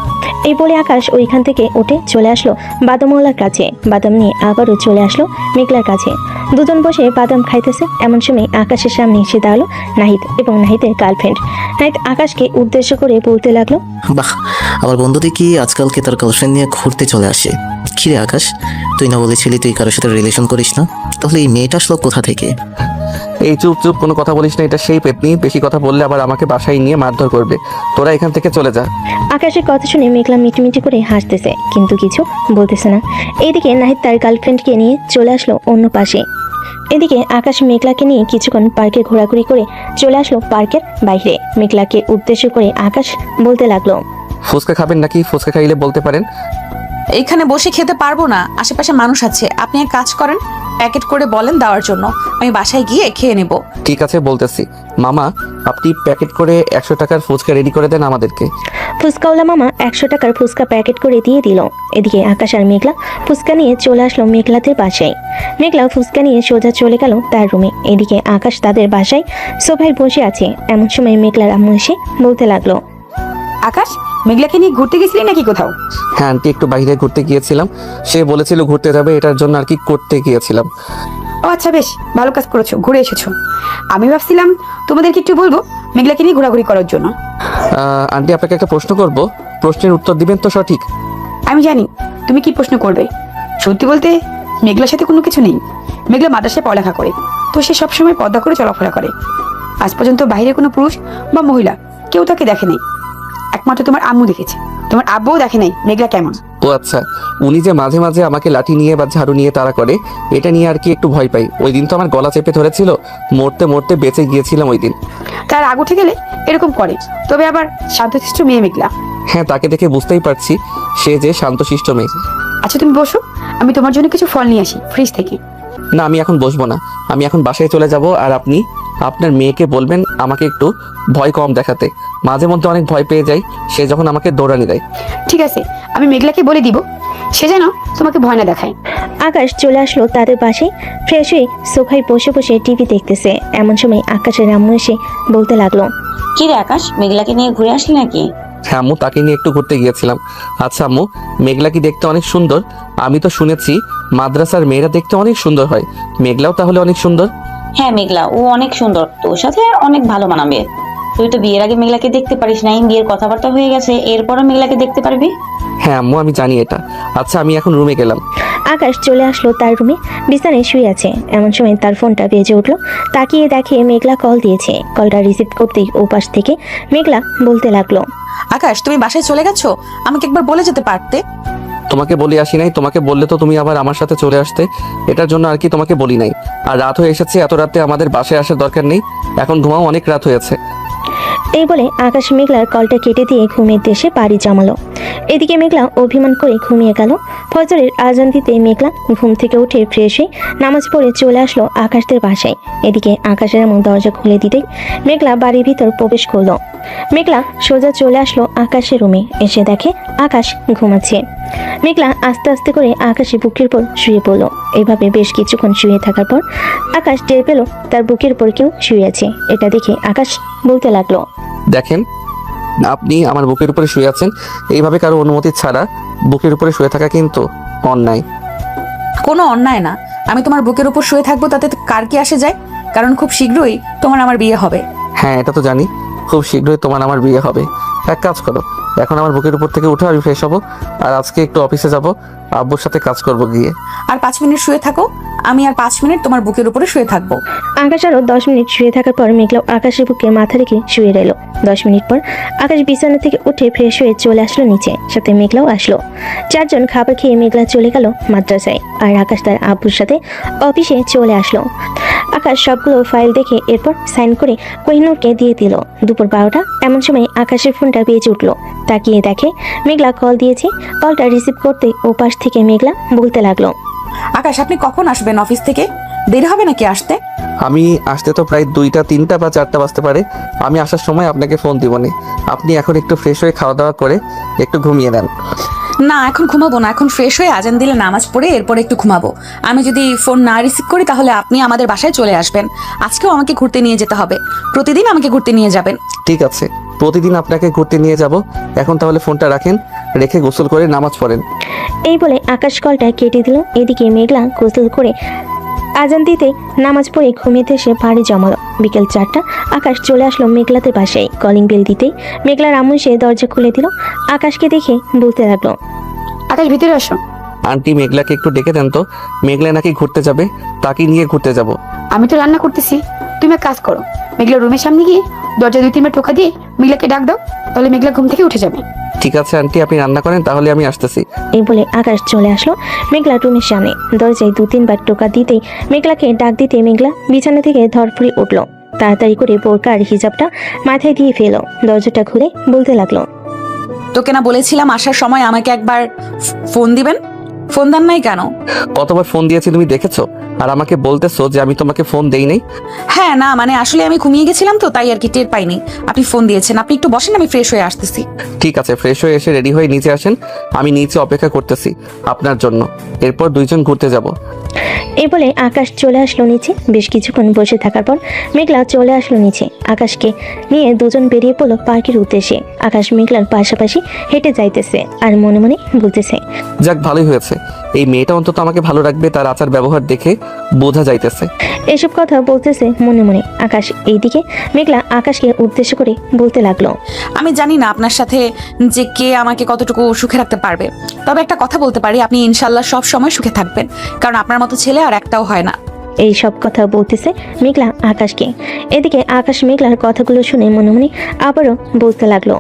এই বলে আকাশ ওইখান থেকে উঠে চলে আসলো বাদামওয়ালার কাছে। বাদাম নিয়ে আবারও চলে আসলো মেঘলার কাছে। দুজন বসে বাদাম খাইতেছে। এমন সময় আকাশের সামনে এসে দাঁড়ালো নাহিদ এবং নাহিদের গার্লফ্রেন্ড। নাহিদ আকাশকে উদ্দেশ্য করে বলতে লাগলো, বাহ, আমার বন্ধু দেখি আজকালকে তার গার্লফ্রেন্ড নিয়ে ঘুরতে চলে আসে। কিরে আকাশ, তুই না বলেছিলি তুই কারোর সাথে রিলেশন করিস না? তাহলে এই মেয়েটা আসলো কোথা থেকে? এই চুপ চুপ, কোনো কথা বলিস না, এটা সেই পেতনি, বেশি কথা বললে আবার আমাকে বাসায় নিয়ে মারধর করবে। তোরা এখান থেকে চলে যা। আকাশের কথা শুনে মেঘলা মিটিমিটি করে হাসতেছে, কিন্তু কিছু বলতেছে না। এইদিকে নাহিদ তার গার্লফ্রেন্ডকে নিয়ে চলে আসলো অন্য পাশে। এদিকে আকাশ মেঘলাকে নিয়ে কিছুক্ষণ পার্কে ঘোরাঘুরি করে চলে আসলো পার্কের বাইরে। মেঘলাকে উদ্দেশ্য করে আকাশ বলতে লাগলো, ফুচকা খাবেন নাকি? ফুচকা খাইলে বলতে পারেন। এইখানে বসে খেতে পারবো না, আশেপাশে মানুষ আছে। আপনি এক কাজ করেন, প্যাকেট করে বলেন দেওয়ার জন্য, আমি বাসায় গিয়ে খেয়ে নেব। ঠিক আছে, বলতেছি। মামা, আপনি প্যাকেট করে 100 টাকার ফুচকা রেডি করে দেন আমাদেরকে। ফুচকাওয়ালা মামা 100 টাকার ফুচকা প্যাকেট করে দিয়ে দিল। এদিকে আকাশ আর মেঘলা ফুচকা নিয়ে চলে আসলো মেঘলাদের বাসায়। মেঘলা ফুচকা নিয়ে সোজা চলে গেল তার রুমে। এদিকে আকাশ তাদের বাসায় সোফায় বসে আছে। এমন সময় মেঘলার আম্মু এসে বলতে লাগলো, আকাশ, মেঘলাকে নিয়ে ঘুরতে গেছিলি নাকি কোথাও? হ্যাঁ আন্টি, একটু বাইরে ঘুরতে গিয়েছিলাম। সে বলেছিল ঘুরতে যাবে, এটার জন্য আর কি করতে গিয়েছিলাম। ও আচ্ছা, বেশ ভালো কাজ করেছো, ঘুরে এসেছো। আমি ভাবছিলাম তোমাদেরকে একটু বলবো মেঘলাকে নিয়ে ঘোরাঘুরি করার জন্য। আন্টি, আপনাকে একটা প্রশ্ন করব, প্রশ্নের উত্তর দিবেন তো সঠিক? আমি জানি তুমি কি প্রশ্ন করবে। সত্যি বলতে মেঘলার সাথে কোনো কিছু নেই। মেঘলা মাদ্রাসায় পড়ালেখা করে, তো সে সবসময় পর্দা করে চলাফেরা করে। আজ পর্যন্ত বাইরে কোনো পুরুষ বা মহিলা কেউ তাকে দেখে নেই। একমাত্র তোমার আম্মু দেখেছে, তোমার আব্বুও দেখে নাই মেঘলা কেমন। ও আচ্ছা, উনি যে মাঝে মাঝে আমাকে লাঠি নিয়ে বা ঝাড়ু নিয়ে তাড়া করে, এটা নিয়ে আর কি একটু ভয় পাই। ওই দিন তো আমার গলা চেপে ধরেছিল, মরতে মরতে বেঁচে গিয়েছিলাম ওই দিন। তার আগ উঠে গেলে এরকম করে, তবে আবার শান্তশিষ্ট মেয়ে মেঘলা। হ্যাঁ, তাকে দেখে বুঝতেই পারছি সে যে শান্তশিষ্ট মেয়ে। আচ্ছা তুমি বসো, আমি তোমার জন্য কিছু ফল নিয়ে আসি ফ্রিজ থেকে। না, আমি এখন বসবো না, আমি এখন বাসায় চলে যাব। আর আপনি আপনার মেয়েকে বলবেন আমাকে একটু ভয় কম দেখাতে। মাঝে মধ্যে অনেক ভয় পেয়ে যাই, সে যখন আমাকে দৌড়ানি দেয়। ঠিক আছে, আমি মেঘলাকে বলে দিব সে যেন তোমাকে ভয় না দেখায়। আকাশ চলে আসলো তাদের পাশে। ফ্রেশ হয়ে সোফায় বসে বসে টিভি দেখতেছে। এমন সময় আকাশের আম্মু এসে বলতে লাগলো, কি রে আকাশ, মেঘলাকে নিয়ে ঘুরে আসলি নাকি? হ্যাঁ আম্মু, তাকে নিয়ে একটু ঘুরতে গিয়েছিলাম। আচ্ছা আম্মু, মেঘলা কি দেখতে অনেক সুন্দর? আমি তো শুনেছি মাদ্রাসার মেয়েরা দেখতে অনেক সুন্দর হয়, মেঘলাও তাহলে অনেক সুন্দর? হ্যাঁ মেঘলা ও অনেক সুন্দর, তোর সাথে অনেক ভালো মানাবে। তুই তো বিয়ের আগে মেঘলাকে দেখতে পারিস নাই, বিয়ের কথাবার্তা হয়ে গেছে, এরপরও মেঘলাকে দেখতে পারবি। হ্যাঁ আম্মু, আমি জানি এটা। আচ্ছা, আমি এখন রুমে গেলাম। আকাশ চলে আসলো তার রুমে। বিছানায় শুয়ে আছে। এমন সময় তার ফোনটা বেজে উঠলো। তাকিয়ে দেখে মেঘলা কল দিয়েছে। কলটা রিসিভ করতেই ওপাশ থেকে মেঘলা বলতে লাগলো, আকাশ তুমি বাসায় চলে গেছো? আমাকে একবার বলে যেতে পারতে। তোমাকে বলে আসি নাই, তোমাকে বললে তো তুমি আবার আমার সাথে চলে আসতে, এটার জন্য আর কি তোমাকে বলি নাই। আর রাত হয়ে এসেছে, এত রাতে আমাদের বাসায় আসার দরকার নেই, এখন ঘুমাও, অনেক রাত হয়েছে। এই বলে আকাশ মেঘলার কলটা কেটে দিয়ে ঘুমের দেশে পাড়ি জমালো। এদিকে মেঘলা অভিমান করে ঘুমিয়ে গেল। ফজরের আজান দিতে মেঘলা ঘুম থেকে উঠে ফ্রেশ হয়ে নামাজ পড়ে চলে আসলো আকাশদের বাসায়। এদিকে আকাশের এমন দরজা খুলে দিতেই মেঘলা বাড়ির ভিতর প্রবেশ করলো। মেঘলা সোজা চলে আসলো আকাশের রুমে। এসে দেখে আকাশ ঘুমাচ্ছে। মেঘলা আস্তে আস্তে করে আকাশের বুকের উপর শুয়ে পড়লো। এইভাবে বেশ কিছুক্ষণ শুয়ে থাকার পর আকাশ টের পেল তার বুকের উপর কেউ শুয়ে আছে। এটা দেখে আকাশ বলতে লাগলো, দেখেন, আপনি আমার বুকের উপরে শুয়ে আছেন, এইভাবে কারো অনুমতি ছাড়া বুকের উপরে শুয়ে থাকা কিন্তু অন্যায়। কোনো অন্যায় না, আমি তোমার বুকের উপর শুয়ে থাকবো, তাতে কার কি আসে যায়? কারণ খুব শীঘ্রই তোমার আমার বিয়ে হবে। হ্যাঁ, এটা তো জানি, খুব শীঘ্রই তোমার আমার বিয়ে হবে। এক কাজ করো, এখন আমার বুকের উপর থেকে উঠে আমি ফ্রেশ হবো, আর আজকে একটু অফিসে যাব, আব্বুর সাথে কাজ করব গিয়ে। আর 5 মিনিট শুয়ে থাকো, আমি আর 5 মিনিট তোমার বুকের উপরে শুয়ে থাকবো। আকাশ আরো 10 মিনিট শুয়ে থাকার পর মেঘলা আকাশের বুকে মাথা রেখে শুয়ে রইল। 10 মিনিট পর আকাশ বিছানা থেকে উঠে ফ্রেশ হয়ে চলে আসলো নিচে। সাথে মেঘলাও আসলো। 4 জন খাবার খেয়ে মেঘলা চলে গেল মাদ্রাসায়, আর আকাশ তার আব্বুর সাথে অফিসে চলে আসলো। আকাশ সবগুলো ফাইল দেখে এরপর সাইন করে কোহিনূরকে দিয়ে দিল। দুপুর 12টা। এমন সময় আকাশের ফোনটা বেজে উঠলো। তাকিয়ে দেখে মেঘলা কল দিয়েছে। কলটা রিসিভ করতে ওপাশ থেকে মেঘলা বলতে লাগলো, আকাশ আপনি কখন আসবেন অফিস থেকে? দেরি হবে নাকি আসতে? আমি আসতে তো প্রায় 2টা 3টা বা 4টা বাজতে পারে। আমি আসার সময় আপনাকে ফোন দিব না, আপনি এখন একটু ফ্রেশ হয়ে খাওয়া দাওয়া করে একটু ঘুমিয়ে নেন। না, এখন ঘুমাবো না, এখন ফ্রেশ হয়ে আজান দিলে নামাজ পড়ে এরপর একটু ঘুমাবো। আমি যদি ফোন না রিসিভ করি তাহলে আপনি আমাদের বাসায় চলে আসবেন। আজকেও আমাকে ঘুরতে নিয়ে যেতে হবে, প্রতিদিন আমাকে ঘুরতে নিয়ে যাবেন। ঠিক আছে, প্রতিদিন আপনাকে ঘুরতে নিয়ে যাব। এখন তাহলে ফোনটা রাখেন, রেখে গোসল করে নামাজ পড়েন। এই বলে আকাশ কলটা কেটে দিল। এদিকে মেঘলা গোসল করে আজান দিতে নামাজ পড়ে ঘুমিয়ে এসে বাড়ি জমালো। বিকেল 4টা। আকাশ চলে আসলো মেঘলাদের বাসায়। কলিং বেল দিতেই মেঘলার আম্মু এসে দরজা খুলে দিল। আকাশকে দেখে বলতে লাগলো, আকাশ ভিতরে আসো। আন্টি, মেঘলাকে একটু ডেকে দেন তো, মেঘলা নাকি ঘুরতে যাবে, তাকে নিয়ে ঘুরতে যাব। আমি তো রান্না করতেছি, তুমি এক কাজ করো, মেঘলা রুমের সামনে গিয়ে দরজা 2-3 বার টোকা দিয়ে মেঘলাকে ডাক দাও, তাহলে মেঘলা ঘুম থেকে উঠে যাবে। ঠিক আছে আন্টি, আপনি রান্না করেন, তাহলে আমি আসতেছি। এই বলে আকাশ চলে আসলো মেঘলা রুমের সামনে। দরজায় 2-3 বার টোকা দিতেই মেঘলাকে ডাক দিতে মেঘলা বিছানা থেকে ধরফড়ে উঠলো। তাড়াতাড়ি করে বোরকার হিজাবটা মাথায় দিয়ে ফেলো। দরজাটা খুলে বলতে লাগলো, তোকে না বলেছিলাম আসার সময় আমাকে একবার ফোন দিবেন? ফোন দেন নাই কেন? কতবার ফোন দিয়েছি তুমি দেখেছো, আর আমাকে বলতেছো যে আমি তোমাকে ফোন দেই নাই? হ্যাঁ, না মানে আসলে আমি ঘুমিয়ে গেছিলাম তো, তাই আর কি টের পাইনি। আপনি ফোন দিয়েছেন, আপনি একটু বসেন, আমি ফ্রেশ হয়ে আসতেছি। ঠিক আছে, ফ্রেশ হয়ে এসে রেডি হয়ে নিচে আসেন, আমি নিচে অপেক্ষা করতেছি আপনার জন্য। এরপর 2 জন ঘুরতে যাব। এই বলে আকাশ চলে আসলো নিচে। বেশ কিছুক্ষণ বসে থাকার পর মেঘলা চলে আসলো নিচে। আকাশকে নিয়ে 2 জন বেরিয়ে পড়লো পার্কের উদ্দেশ্যে। আকাশ মেঘলার পাশাপাশি হেঁটে যাইতেছে আর মনে মনে বলতেছে, যাক, ভালোই হয়েছে, এই মেয়েটা অন্তত আমাকে ভালো রাখবে, তার আচার ব্যবহার দেখে বোঝা যাইতেছে। এসব কথা বলতেছে মনে মনে আকাশ। এইদিকে মেঘলা আকাশকে উদ্দেশ্য করে বলতে লাগলো, আমি জানি না আপনার সাথে যে কে আমাকে কতটুকু সুখে রাখতে পারবে, তবে একটা কথা বলতে পারি, আপনি ইনশাল্লাহ সব সময় সুখে থাকবেন, কারণ আপনার মতো ছেলে আর একটাও হয় না। এই সব কথা বলতেছে মেঘলা আকাশকে। এদিকে আকাশ মেঘলার কথাগুলো শুনে মনে মনে আবারও বলতে লাগলো,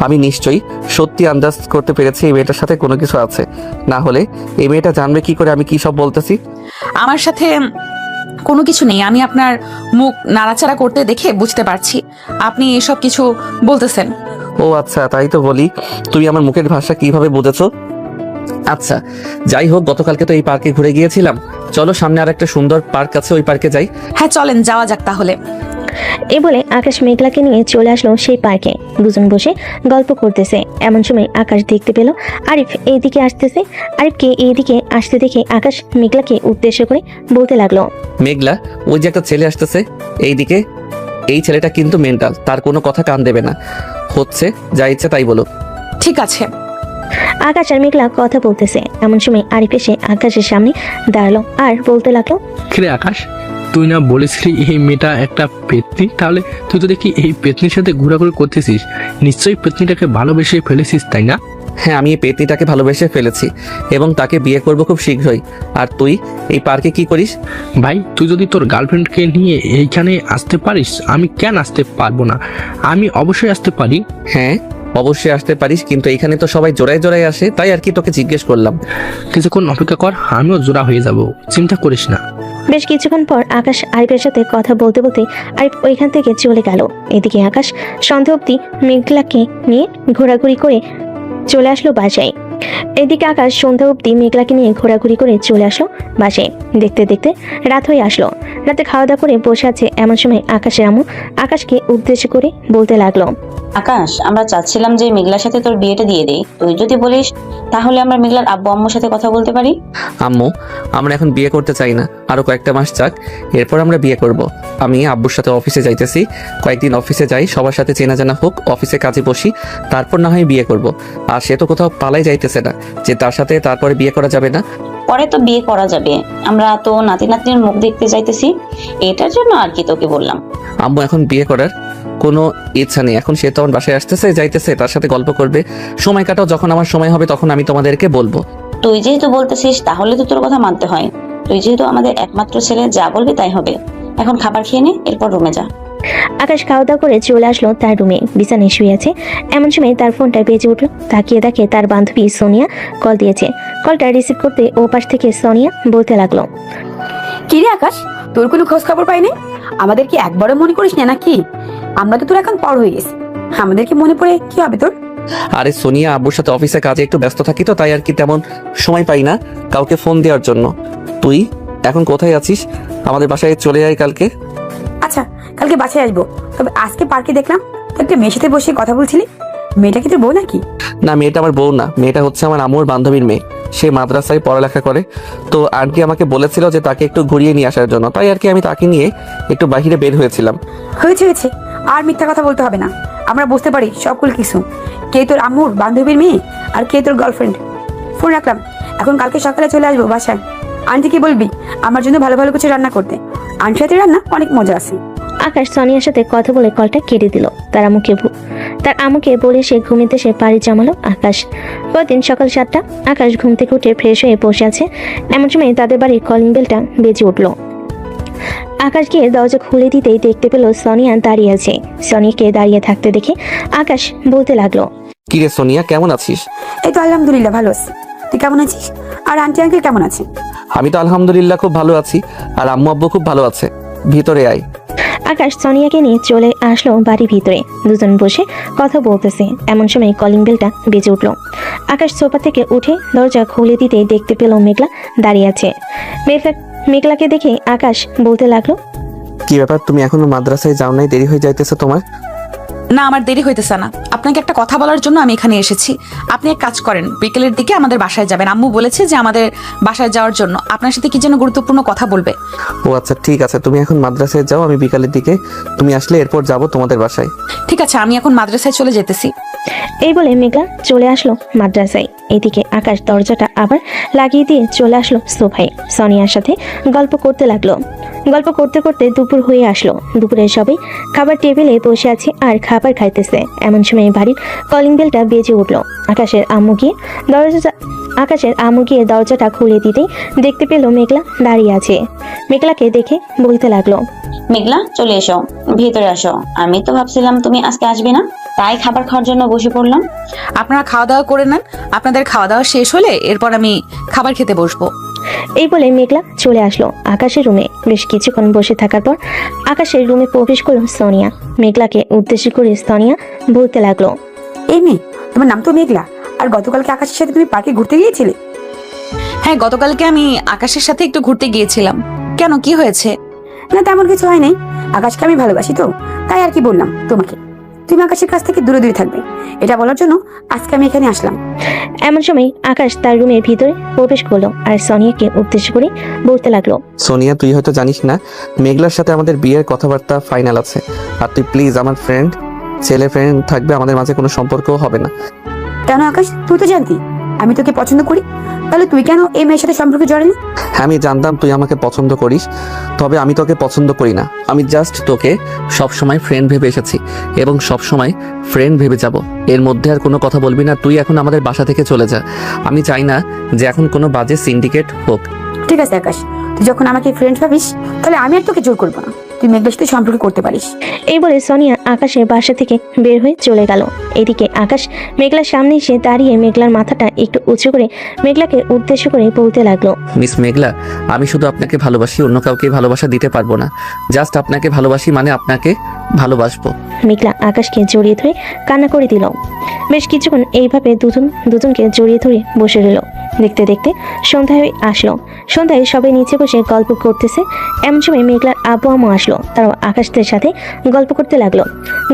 আমি নিশ্চয়ই সত্যি আন্দাজ করতে পেরেছি এই মেয়েটার সাথে কোনো কিছু আছে, না হলে এই মেয়েটা জানবে কি করে আমি কি সব বলতেছি। আমার সাথে কোনো কিছু নেই, আমি আপনার মুখ নাড়াচাড়া করতে দেখে বুঝতে পারছি আপনি এসব কিছু বলতেছেন। ও আচ্ছা, তাই তো বলি তুমি আমার মুখের ভাষা কিভাবে বুঝেছো। আচ্ছা যাই হোক, গতকালকে তো এই পার্কে ঘুরে গিয়েছিলাম, চলো সামনে আর একটা সুন্দর পার্ক আছে, ওই পার্কে যাই। হ্যাঁ চলেন, যাওয়া যাক তাহলে। এই বলে আকাশ মেঘলাকে নিয়ে চলে আসলো সেই পার্কে। দুজন বসে গল্প করতেছে। এমন সময় আকাশ দেখতে পেল আরিফ এইদিকে আসতেছে। আরিফকে এইদিকে আসতে দেখে আকাশ মেঘলাকে উদ্দেশ্য করে বলতে লাগলো, মেঘলা, ওই যে একটা ছেলে আসতেছে এইদিকে, এই ছেলেটা কিন্তু মেন্টাল, তার কোনো কথা কান দেবে না, হচ্ছে যা ইচ্ছা তাই বলো। ঠিক আছে। আকাশ আর মেঘলা কথা বলতেছে। এমন সময় আরিফ এসে আকাশের সামনে দাঁড়ালো আর বলতে লাগলো, কিরে আকাশ, তুই না বলেছিলি এই মেয়েটা একটা পেতনি? তাহলে তুই তো দেখি এই পেতনির সাথে ঘোরাঘুরি করতেছিস, নিশ্চয়ই পেতনিটাকে ভালোবেসে ফেলেছিস, তাই না? হ্যাঁ, আমি এই পেতনিটাকে ভালোবেসে ফেলেছি এবং তাকে বিয়ে করব খুব শীঘ্রই। আর তুই এই পার্কে কি করিস? ভাই, তুই যদি তোর গার্লফ্রেন্ডকে নিয়ে এইখানে আসতে পারিস, আমি কেন আসতে পারবো না? আমি অবশ্যই আসতে পারি। হ্যাঁ অবশ্যই আসতে পারিস, কিন্তু এখানে তো সবাই জোড়ায় জোড়ায় আসে, তাই আর কি তোকে জিজ্ঞেস করলাম। কিছুক্ষণ অপেক্ষা কর, আমিও জোড়া হয়ে যাব, চিন্তা করিস না। বেশ কিছুক্ষণ পর আকাশ আরিফের সাথে কথা বলতে বলতে আরিফ ওইখান থেকে চলে গেল। এদিকে আকাশ সন্ধ্যা অব্দি মেঘলাকে নিয়ে ঘোরাঘুরি করে চলে আসলো বাসায়। এদিকে আকাশ সন্ধ্যা অব্দি মেঘলাকে নিয়ে ঘোরাঘুরি করে চলে আসলো বাসায়। দেখতে দেখতে রাত হয়ে আসলো। রাতে খাওয়া দাওয়া করে বসে আছে। এমন সময় আকাশের আম্মু আকাশকে উদ্দেশ্য করে বলতে লাগলো, আকাশ, আমরা চাচ্ছিলাম যে মেঘলার সাথে তোর বিয়েটা দিয়ে দেই। তুই যদি বলিস তাহলে আমরা মেঘলার আব্বু আম্মুর সাথে কথা বলতে পারি। আম্মু, আমরা এখন বিয়ে করতে চাই না, আরো কয়েকটা মাস যাক, এরপর আমরা বিয়ে করব। আমি আব্বুর সাথে অফিসে যাইতেছি, কয়েকদিন অফিসে যাই, সবার সাথে চেনা জানা হোক, অফিসে কাজে বসি, তারপর না হয় বিয়ে করব। আর সে তো কোথাও পালাই যাইতেছে না যে তার সাথে তারপরে বিয়ে করা যাবে না। পরে তো বিয়ে করা যাবে, আমরা তো নাতি নাতনির মুখ দেখতে যাইতেছি, এটার জন্য আর কি তোকে বললাম। আম্মু, এখন বিয়ে করার কোনো ইচ্ছা নেই, এখন সে তো আমার বাসায় আসতেছে, যাইতেছে, তার সাথে গল্প করবে, সময় কাটাও, যখন আমার সময় হবে তখন আমি তোমাদেরকে বলবো। তুই যেহেতু বলতেছিস তাহলে তো তোর কথা মানতে হয়। তুই যেহেতু আমাদের একমাত্র ছেলে, যা বলবি তাই হবে। এখন খাবার খেয়ে নে, এরপর রুমে যা। আকাশ খাওয়া দাওয়া করে চলে আসলো তার রুমে। বিছানায় শুয়ে আছে। এমন সময় তার ফোনটা বেজে উঠলো। তাকিয়ে দেখে তার বান্ধবী সোনিয়া কল দিয়েছে। কলটা রিসিভ করতে ও পাশ থেকে সোনিয়া বলতে লাগলো, কি রে আকাশ, তোর কোনো খোঁজ খবর পাইনি? আমাদের কি একবারও মনে করিস না নাকি? আমরা তো তোর এখন পর হয়ে গেছি, আমাদেরকে মনে পড়ে কি হবে তোর? আরে সোনিয়া, আব্বুর সাথে অফিসে কাজে একটু ব্যস্ত থাকি তো, তাই আর কি তেমন সময় পাই না কাউকে ফোন দেওয়ার জন্য। তুই এখন কোথায় আছিস? আমাদের বাসায় চলে আয় কালকে। আচ্ছা, কালকে বাসায় আসবো। তবে আজকে পার্কে দেখলাম তুই একটা মেয়ের সাথে বসে কথা বলছিলি। মেয়েটা কি তোর বউ নাকি? না, মেয়েটা আমার বউ না, মেয়েটা হচ্ছে আমার আম্মুর বান্ধবীর মেয়ে। সে মাদ্রাসায় পড়ালেখা করে, তো আন্টি আমাকে বলেছিল যে তাকে একটু ঘুরিয়ে নিয়ে আসার জন্য, তাই আর কি আমি তাকে নিয়ে একটু বাইরে বের হয়েছিলাম। হয়েছে হয়েছে, আর মিথ্যা কথা বলতে হবে না, আমরা বুঝতে পারি সকল কিছু। কে তোর আম্মুর বান্ধবীর মেয়ে আর কে তোর গার্লফ্রেন্ড। ফোন রাখলাম, এখন কালকে সকালে চলে আসবো বাসায়। আন্টিকে বলবি আমার জন্য ভালো ভালো কিছু রান্না করতে, আন্টির হাতে রান্না অনেক মজা আছে। আকাশ সোনিয়ার সাথে কথা বলে কলটা কেটে দিল। তার আম্মুকে বলে সে ঘুমিতে সে পাড়ি জমালো আকাশ। পরদিন সকাল 7টা। আকাশ ঘুম থেকে উঠে ফ্রেশ হয়ে বসে আছে। এমন সময় তাদের বাড়ির কলিং বেলটা বেজে উঠলো। আকাশ গিয়ে দরজা খুলে দিতেই দেখতে পেল সোনিয়া দাঁড়িয়ে আছে। সোনিয়াকে দাঁড়িয়ে থাকতে দেখে আকাশ বলতে লাগলো, কি রে সোনিয়া, কেমন আছিস? এই তো আলহামদুলিল্লাহ ভালো আছি, তুই কেমন আছিস? আর আন্টি আঙ্কেল কেমন আছে? আমি তো আলহামদুলিল্লাহ খুব ভালো আছি, আর আম্মু আব্বু খুব ভালো আছে। ভিতরে আয়। আকাশ সোনিয়াকে নিয়ে চলে আসলো বাড়ির ভিতরে। দুজন বসে কথা বলতেছে। এমন সময় কলিং বেলটা বেজে উঠলো। আকাশ সোফা থেকে উঠে দরজা খুলে দিতে দেখতে পেল মেঘলা দাঁড়িয়ে আছে। মেঘলাকে দেখে আকাশ বলতে লাগলো, কি ব্যাপার, তুমি এখনো মাদ্রাসায় যাও নাই? দেরি হয়ে যাইতেছে তোমার? না, আমার দেরি হইতেছে না, আপনাকে একটা কথা বলার জন্য আমি এখানে এসেছি। আপনি এক কাজ করেন, বিকেলের দিকে আমাদের বাসায় যাবেন। আম্মু বলেছে যে আমাদের বাসায় যাওয়ার জন্য আপনার সাথে কি যেন গুরুত্বপূর্ণ কথা বলবে। ও আচ্ছা, ঠিক আছে, তুমি এখন মাদ্রাসায় যাও, আমি বিকালের দিকে তুমি আসলে এরপর যাব তোমাদের বাসায়। ঠিক আছে, আমি এখন মাদ্রাসায় চলে যেতেছি। এই বলে মেঘলা চলে আসলো মাদ্রাসায়। এদিকে আকাশ দরজাটা আবার লাগিয়ে দিয়ে চলে আসলো সোফায়। সোনিয়ার সাথে গল্প করতে লাগলো। গল্প করতে করতে দুপুর হয়ে আসলো। দুপুরে সবাই খাবার টেবিলে বসে আছে আর খাবার খাইতেছে। এমন সময় বাড়ির কলিং বেলটা বেজে উঠলো। আকাশের আম্মু গিয়ে দরজাটা খুলে দিতেই দেখতে পেল মেঘলা দাঁড়িয়ে আছে। মেঘলাকে দেখে বলতে লাগলো, মেঘলা চলে এসো, ভিতরে আসো। আমি তো ভাবছিলাম তুমি আজকে আসবে না, তাই খাবার খাওয়ার জন্য বসে পড়লাম। আপনারা খাওয়া দাওয়া করে নেন, আপনাদের খাওয়া দাওয়া শেষ হলে এরপর আমি খাবার খেতে বসবো। এই বলে মেঘলা চলে আসলো আকাশের রুমে। বেশ কিছুক্ষণ বসে থাকার পর আকাশের রুমে প্রবেশ করলো সোনিয়া। মেঘলাকে উদ্দেশ্য করে সোনিয়া বলতে লাগলো, এই মেয়ে, তোমার নাম তো মেঘলা, আর গতকালকে আকাশের সাথে তুমি পার্কে ঘুরতে গিয়েছিলে? হ্যাঁ, গতকালকে আমি আকাশের সাথে একটু ঘুরতে গিয়েছিলাম। কেন, কি হয়েছে? না, তেমন কিছু হয় নাই। আকাশকে আমি ভালোবাসি তো, তাই আর কি বললাম তোমাকে। তুমি আকাশের কাছ থেকে দূরে দূরে থাকবে, এটা বলার জন্য আজকে আমি এখানে আসলাম। এমন সময় আকাশ তার রুমের ভিতরে প্রবেশ করলো আর সোনিয়াকে উদ্দেশ্য করে বলতে লাগলো, সোনিয়া, তুই হয়তো জানিস না মেঘলার সাথে আমাদের বিয়ের কথাবার্তা ফাইনাল আছে। আর তুই প্লিজ আমার ফ্রেন্ড, ছেলে ফ্রেন্ড থাকবে, আমাদের মাঝে কোনো সম্পর্কও হবে না। কেন আকাশ, তুই তো জানতি আমি তোকে পছন্দ করি, তাহলে তুই কেন এই মেয়ের সাথে সম্পর্কে জড়ালি? হ্যাঁ, আমি জানতাম তুই আমাকে পছন্দ করিস, তবে আমি তোকে পছন্দ করি না। আমি জাস্ট তোকে সবসময় ফ্রেন্ড ভেবে এসেছি এবং সবসময় ফ্রেন্ড ভেবে যাব। এর মধ্যে আর কোনো কথা বলবি না। তুই এখন আমাদের বাসা থেকে চলে যা। আমি চাই না যে এখন কোনো বাজে সিন্ডিকেট হোক। ঠিক আছে আকাশ, তুই যখন আমাকে ফ্রেন্ড ভাবিস, তাহলে আমি আর তোকে জোর করবো না। তুই মেঘলার সাথে সম্পর্ক করতে পারিস। এই বলে সোনিয়া আকাশের বাসা থেকে বের হয়ে চলে গেল। এদিকে আকাশ মেঘলার সামনে এসে দাঁড়িয়ে মেঘলার মাথাটা একটু উঁচু করে মেঘলাকে উদ্দেশ্য করে বলতে লাগলো, মিস মেঘলা, আমি শুধু আপনাকে ভালোবাসি, অন্য কাউকে ভালোবাসা দিতে পারবো না। জাস্ট আপনাকে ভালোবাসি, মানে আপনাকে ভালোবাসবো। মেঘলা আকাশকে জড়িয়ে ধরে কান্না করে দিল। বেশ কিছুক্ষণ এইভাবে দুজনকে জড়িয়ে ধরে বসে রইল। দেখতে দেখতে সন্ধ্যা হয়ে আসলো। সন্ধ্যায় সবাই নিচে বসে গল্প করতেছে। এমন সময় মেঘলার আব্বু আম্মু আসলো। তারাও আকাশদের সাথে গল্প করতে লাগলো।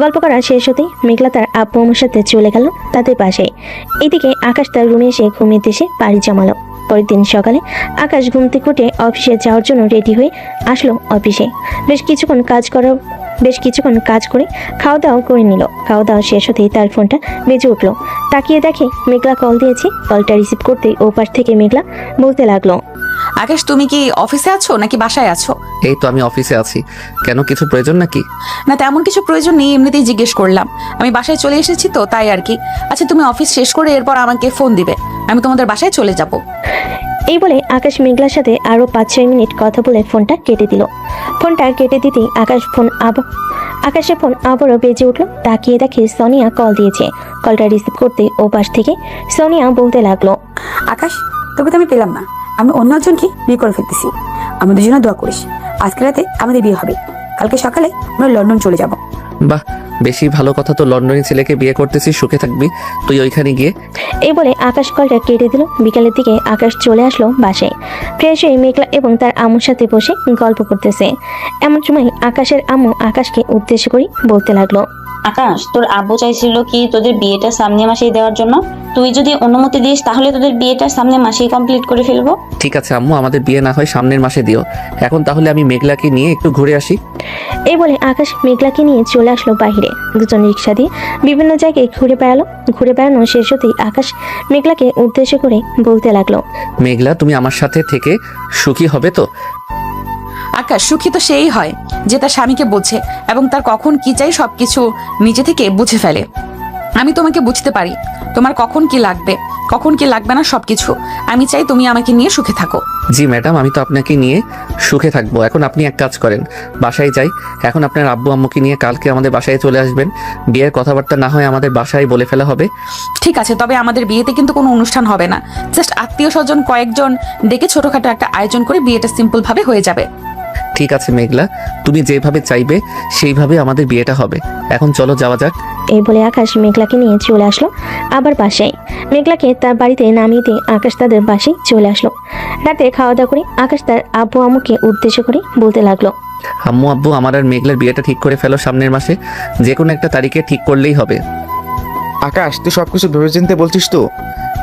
গল্প করা শেষ হতেই মেঘলা তার আব্বু আম্মুর সাথে চলে গেল তাদের পাশে। এদিকে আকাশ তার রুমে এসে ঘুমিয়ে দেশে পাড়ি জমালো। পরের দিন সকালে আকাশ ঘুম থেকে উঠে অফিসে যাওয়ার জন্য রেডি হয়ে আসলো অফিসে। বেশ কিছুক্ষণ কাজ করে খাওয়া দাওয়া করে নিল। খাওয়া দাওয়া শেষ হতেই তার ফোনটা বেজে উঠলো। তাকিয়ে দেখে মেঘলা কল দিয়েছে। কলটা রিসিভ করতেই ওপাশ থেকে মেঘলা বলতে লাগলো, আকাশ, তুমি কি অফিসে আছো নাকি বাসায় আছো? এই তো আমি অফিসে আছি। কেন, কিছু প্রয়োজন নাকি? না, তেমন কিছু প্রয়োজন নেই, এমনিতেই জিজ্ঞেস করলাম। আমি বাসায় চলে এসেছি তো, তাই আর কি। আচ্ছা, তুমি অফিস শেষ করে এরপর আমাকে ফোন দিবে, আমি তোমাদের বাসায় চলে যাব। এই বলে আকাশ মেঘলার সাথে আরো 5-6 মিনিট কথা বলে ফোনটা কেটে দিল। ফোনটা কেটে দিতেই আকাশের ফোন আবারও বেজে উঠলো। তাকিয়ে দেখে সোনিয়া কল দিয়েছে। কলটা রিসিভ করতে ও পাশ থেকে সোনিয়া বলতে লাগলো, আকাশ, তোকে তো আমি পেলাম না। আমি অন্য একজনকে বিয়ে করে ফেলতেছি। আমাদের জন্য দোয়া করিস। আজকে রাতে আমাদের বিয়ে হবে, কালকে সকালে আমরা লন্ডন চলে যাব। বাহ, বেশি ভালো কথা তো। লন্ডনের ছেলেকে বিয়ে করতেছিস, সুখে থাকবি তুই ওইখানে গিয়ে। এই বলে আকাশ কলটা কেটে দিল। বিকালের দিকে আকাশ চলে আসলো বাসায়। ফ্রেশ হয়ে মেঘলা এবং তার আম্মুর সাথে বসে গল্প করতেছে। এমন সময় আকাশের আম্মু আকাশকে উদ্দেশ্য করে বলতে লাগলো, আকাশ, তোর আব্বু চাইছিল কি তোদের বিয়েটা সামনের মাসেই দেওয়ার জন্য। তুই যদি অনুমতি দিস তাহলে তোদের বিয়েটা সামনের মাসেই কমপ্লিট করে ফেলবো। ঠিক আছে আম্মু, আমাদের বিয়ে না হয় সামনের মাসে দিও। এখন তাহলে আমি মেঘলাকে নিয়ে একটু ঘুরে আসি। এই বলে আকাশ মেঘলাকে নিয়ে চলে আসলো বাইরে। দুজন রিক্সা দিয়ে বিভিন্ন জায়গায় ঘুরে বেড়ানো শেষ হতেই আকাশ মেঘলাকে উদ্দেশ্য করে বলতে লাগলো, মেঘলা, তুমি আমার সাথে থেকে সুখী হবে তো? আকাশ, সুখী তো সেই হয় যে তার স্বামীকে বোঝে এবং তার কখন কি চাই সবকিছু নিজে থেকে বুঝে ফেলে। আমি তোমাকে বুঝতে পারি, তোমার কখন কি লাগবে না সবকিছু। আমি চাই তুমি আমাকে নিয়ে সুখে থাকো। জি ম্যাডাম, আমি তো আপনাকে নিয়ে সুখে থাকবো। এখন আপনি এক কাজ করেন, বাসায় যাই। এখন আপনার আব্বু আম্মুকে নিয়ে কালকে আমাদের বাসায় চলে আসবেন। বিয়ের কথাবার্তা না হয় আমাদের বাসায় বলে ফেলা হবে। ঠিক আছে, তবে আমাদের বিয়েতে কিন্তু কোনো অনুষ্ঠান হবে না। জাস্ট আত্মীয় স্বজন কয়েকজন ডেকে ছোটখাটো একটা আয়োজন করে বিয়েটা সিম্পল ভাবে হয়ে যাবে। ঠিক আছে মেঘলা, তুমি যেভাবে চাইবে সেইভাবে আমাদের বিয়েটা হবে। এখন চলো যাওয়া যাক। এই বলে আকাশ মেঘলাকে নিয়ে চলে আসলো আবার বাসায়। মেঘলাকে তার বাড়িতে নামিয়ে দিয়ে আকাশ তাদের বাসায় চলে আসলো। রাতে খাওয়া দাওয়া করে আকাশ তার আব্বু আম্মুকে উদ্দেশ্য করে বলতে লাগলো, আম্মু আব্বু, আমার আর মেঘলার বিয়েটা ঠিক করে ফেলো সামনের মাসে। যে কোনো একটা তারিখে ঠিক করলেই হবে। আকাশ, তুই সবকিছু ভেবেচিন্তে বলছিস তো?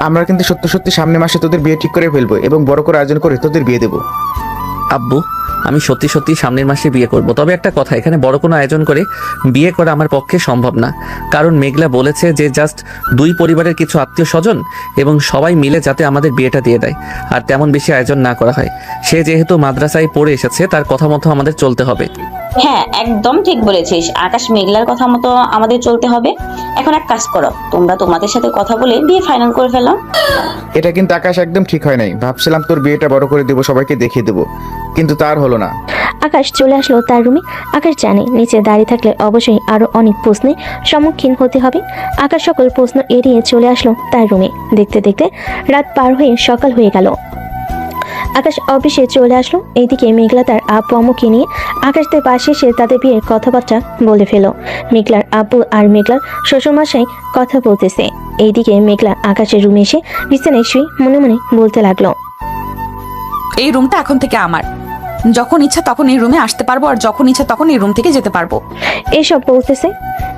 আমরা কিন্তু সত্যি সত্যি সামনের মাসে তোদের বিয়ে ঠিক করে ফেলবো এবং বড় করে আয়োজন করে তোদের বিয়ে দেবো। আব্বু, আমি সত্যি সত্যি সামনের মাসে বিয়ে করব। তবে একটা কথা, এখানে বড় কোনো আয়োজন করে বিয়ে করা আমার পক্ষে সম্ভব না। কারণ মেঘলা বলেছে যে জাস্ট 2 পরিবারের কিছু আত্মীয় স্বজন এবং সবাই মিলে যাতে আমাদের বিয়েটা দিয়ে দেয়, আর তেমন বেশি আয়োজন না করা হয়। সে যেহেতু মাদ্রাসায় পড়ে এসেছে, তার কথা মতো আমাদের চলতে হবে। হ্যাঁ, একদম ঠিক বলেছিস। আকাশ মেঘলার কথা মতো আমাদের চলতে হবে। এখন এক কাজ করো, তোমরা তোমাদের সাথে কথা বলে বিয়ে ফাইনাল করে ফেলো। এটা কিন্তু আকাশ একদম ঠিক হয় নাই। ভাবছিলাম তোর বিয়েটা বড় করে দেবো, সবাইকে দেখিয়ে দেবো, কিন্তু তার হলো না। আকাশ চলে আসলো তার রুমে। আকাশ জানে নিচে দাঁড়িয়ে থাকলে অবশ্যই আরো অনেক প্রশ্নের সম্মুখীন হতে হবে। আকাশ সকল প্রশ্ন এড়িয়ে চলে আসলো তার রুমে। দেখতে দেখতে রাত পার হয়ে সকাল হয়ে গেল। আকাশ অফিসে চলে আসলো। এইদিকে মেঘলা তার আব্বু আম্মুকে নিয়ে আকাশদের পাশে এসে তাদের বিয়ের কথাবার্তা বলে ফেলো। মেঘলার আব্বু আর মেঘলার শ্বশুরমশাই কথা বলতেছে। এইদিকে মেঘলা আকাশের রুমে এসে বিছানায় শুয়ে মনে মনে বলতে লাগলো, এই রুমটা এখন থেকে আমার। যখন ইচ্ছা তখন এই রুমে আসতে পারবো, আর যখন ইচ্ছা তখন এই রুম থেকে যেতে পারবো। এইসব বলতেছে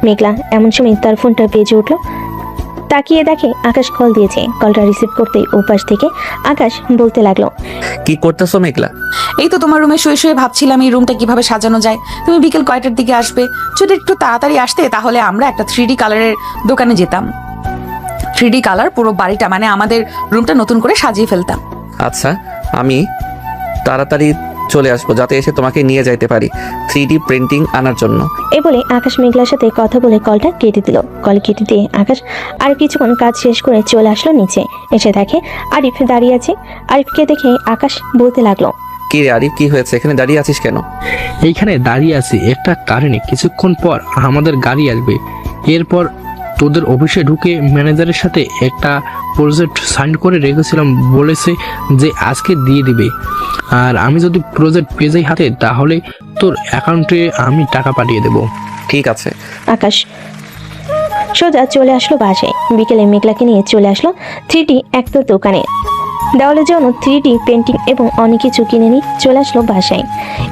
মেঘলা। এমন সময় তার ফোনটা বেজে উঠলো। তাকিয়ে দেখে আকাশ কল দিয়েছে। কলটা রিসিভ করতেই ওপাশ থেকে আকাশ বলতে লাগলো, কি করতেছো মেঘলা? এই তো তোমার রুমে শুয়ে শুয়ে ভাবছিলাম এই রুমটা কিভাবে সাজানো যায়। তুমি বিকেল কয়টার দিকে আসবে? যদি একটু তাড়াতাড়ি আসতে তাহলে আমরা একটা 3D কালারের দোকানে যেতাম। 3D কালার পুরো বাড়িটা, মানে আমাদের রুমটা নতুন করে সাজিয়ে ফেলতাম। আচ্ছা, আমি তাড়াতাড়ি চলে আসবো যাতে এসে তোমাকে নিয়ে যাইতে পারি 3D প্রিন্টিং আনার জন্য। এ বলে আকাশ মেঘলার সাথে কথা বলে কলটা কেটে দিল। কল কেটে দিয়ে আকাশ আর কিছুক্ষণ কাজ শেষ করে চলে আসলো নিচে। এসে দেখে আরিফ দাঁড়িয়ে আছে। আরিফকে দেখে আকাশ বলতে লাগলো, কি রে আরিফ, কি হয়েছে? এখানে দাঁড়িয়ে আছিস কেন? এইখানে দাঁড়িয়ে আছি একটা কারণে। কিছুক্ষণ পর আমাদের গাড়ি আসবে। এরপর তোদের অফিসে ঢুকে ম্যানেজারের সাথে একটা প্রজেক্ট সাইন করে রেখেছিলাম, বলেছে যে আজকে দিয়ে দিবে। আর আমি যদি প্রজেক্ট পেয়ে যাই হাতে তাহলে তোর অ্যাকাউন্টে আমি টাকা পাঠিয়ে দেব। ঠিক আছে। আকাশ সোজা চলে আসলো বাসায়। বিকেলে মেঘলাকে নিয়ে চলে আসলো 3D একটা দোকানে। দেওয়ালের জন্য 3D পেন্টিং এবং অনেক কিছু কিনে নিয়ে চলে আসলো বাসায়।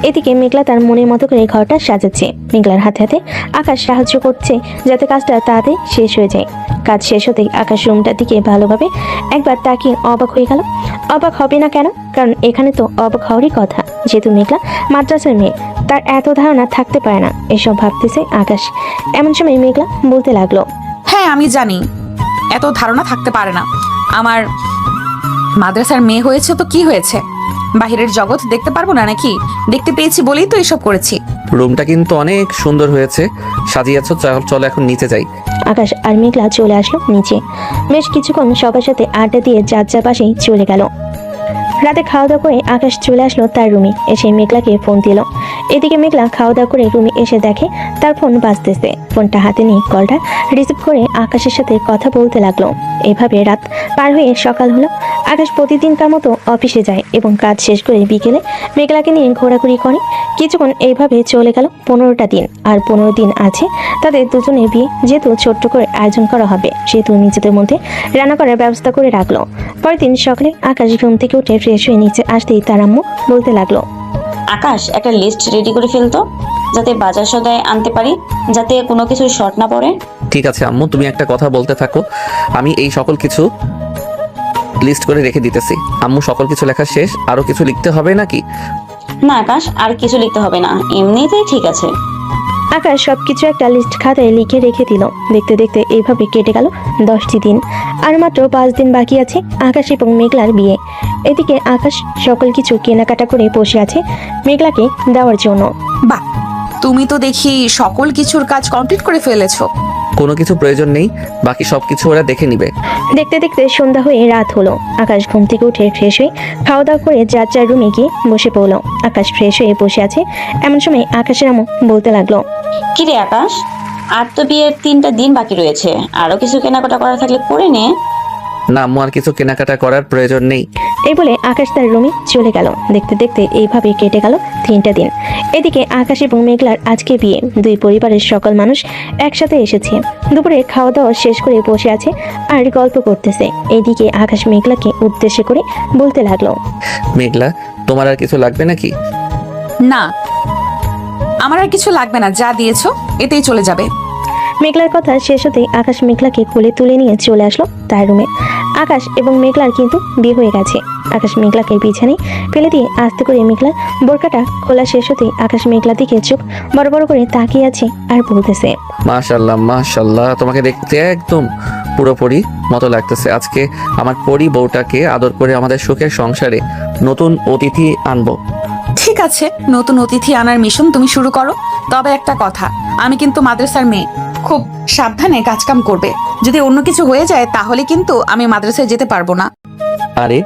এদিকে মেঘলা তার মনের মতো করে ঘরটা সাজাচ্ছে। মেঘলার হাতে হাতে আকাশ সাহায্য করছে যাতে কাজটা তাড়াতাড়ি শেষ হয়ে যায়। কাজ শেষ হতেই আকাশ রুমটার দিকে ভালোভাবে একবার তাকিয়ে অবাক হয়ে গেল। অবাক হবে না কেন? কারণ এখানে তো অবাক হওয়ারই কথা, যেহেতু মেঘলা মাদ্রাসার মেয়ে। তার এত ধারণা থাকতে পারে না, এসব ভাবতেছে আকাশ। এমন সময় মেঘলা বলতে লাগলো, হ্যাঁ আমি জানি এত ধারণা থাকতে পারে না। আমার মাদ্রাসার মেয়ে হয়েছে তো কি হয়েছে? বাহিরের জগৎ দেখতে পারবো না নাকি? দেখতে পেয়েছি বলেই তো এসব করেছি। রুমটা কিন্তু অনেক সুন্দর হয়েছে, সাজিয়েছো। চলো এখন নিচে যাই। আকাশ আর মেঘলা চলে আসলো নিচে। বেশ কিছুক্ষণ সবার সাথে আড্ডা দিয়ে যার যা পাশেই চলে গেল। রাতে খাওয়া দাওয়া করে আকাশ চলে আসলো তার রুমে। এসে মেঘলাকে ফোন দিল। এদিকে মেঘলা খাওয়া দাওয়া করে রুমে এসে দেখে তার ফোন বাজতেছে। ফোনটা হাতে নিয়ে কলটা রিসিভ করে আকাশের সাথে কথা বলতে লাগলো। এভাবে রাত পার হয়ে সকাল হলো। আকাশ প্রতিদিনকার মতো অফিসে যায় এবং কাজ শেষ করে বিকেলে মেঘলাকে নিয়ে ঘোরাঘুরি করে। কিছুক্ষণ এইভাবে চলে গেল 15টা দিন। আর 15 দিন আছে তাদের দুজনের বিয়ে। যেহেতু ছোট্ট করে আয়োজন করা হবে, সেহেতু নিজেদের মধ্যে রান্না করার ব্যবস্থা করে রাখলো। পরের দিন সকালে আকাশ ঘুম থেকে উঠে ফ্রেশ হয়ে নিচে আসতেই তার আম্মু বলতে লাগলো, আকাশ, একটা লিস্ট রেডি করে ফেলতো যাতে বাজার সদাই আনতে পারি, যাতে কোনো কিছু শর্ট না পড়ে। ঠিক আছে আম্মু, তুমি একটা কথা বলতে থাকো, আমি এই সকল কিছু লিস্ট করে রেখে দিতেছি। আম্মু, সকল কিছু লেখা শেষ? আরো কিছু লিখতে হবে নাকি? না আকাশ, আর কিছু লিখতে হবে না, এমনিতেই ঠিক আছে। আকাশ সবকিছু একটা লিস্ট খাতায় লিখে রেখে দিল। দেখতে দেখতে এইভাবে কেটে গেল 10টি দিন। আর মাত্র 5 দিন বাকি আছে আকাশ এবং মেঘলার বিয়ে। এদিকে আকাশ সকল কিছু কেনাকাটা করে বসে আছে মেঘলাকে দেওয়ার জন্য। বাহ, তুমি তো দেখি সকল কিছুর কাজ কমপ্লিট করে ফেলেছো। কোনো কিছু প্রয়োজন নেই, বাকি সবকিছু ওরা দেখে নিবে। দেখতে দেখতে সন্ধ্যা হয়ে রাত হলো। আকাশ ঘুম থেকে উঠে ফ্রেশ হয়ে খাওয়া দাওয়া করে যার যার রুমে গিয়ে বসে পড়লো। আকাশ ফ্রেশ হয়ে বসে আছে। এমন সময় আকাশের আম্মু বলতে লাগলো, কি রে আকাশ, আর তো বিয়ের 3টা দিন বাকি রয়েছে, আরো কিছু কেনাকাটা করা থাকলে করে নে। না আম্মু, আর কিছু কেনাকাটা করার প্রয়োজন নেই। এই বলে আকাশ তার রুমে চলে গেল। দেখতে দেখতে এইভাবে কেটে গেল 3টা দিন। এদিকে আকাশ এবং মেঘলার আজকে বিয়ে। দুই পরিবারের সকল মানুষ একসাথে এসেছে। দুপুরে খাওয়া দাওয়া শেষ করে বসে আছে আর গল্প করতেছে। এইদিকে আকাশ মেঘলাকে উদ্দেশ্য করে বলতে লাগলো, মেঘলা, তোমার আর কিছু লাগবে নাকি? না, আমার আর কিছু লাগবে না, যা দিয়েছো এতেই চলে যাবে। মেঘলার কথা শেষ হতেই আকাশ মেঘলাকে কোলে তুলে নিয়ে চলে আসলো তার রুমে। আকাশ এবং মেঘলার কিন্তু বিয়ে হয়ে গেছে। আকাশ মেঘলাকে বিছানায় ফেলে দিয়ে আস্তে করে মেঘলার বোরকাটা খোলা শেষ হতেই আকাশ মেঘলা দিকে চোখ বড় বড় করে তাকিয়ে আছে আর বলতেছে, মাশাল্লাহ মাশাল্লাহ, তোমাকে দেখতে একদম পুরোপুরি মতো লাগতেছে। আজকে আমার পরি বউটাকে আদর করে আমাদের সুখের সংসারে নতুন অতিথি আনবো। ঠিক আছে, নতুন অতিথি আনার মিশন তুমি শুরু করো। তবে একটা কথা, আমি কিন্তু মাদ্রাসার মেয়ে, খুব সাবধানে কাজকাম করবে। যদি অন্য কিছু হয়ে যায় তাহলে কিন্তু আমি মাদ্রাসায় যেতে পারবো না। আরে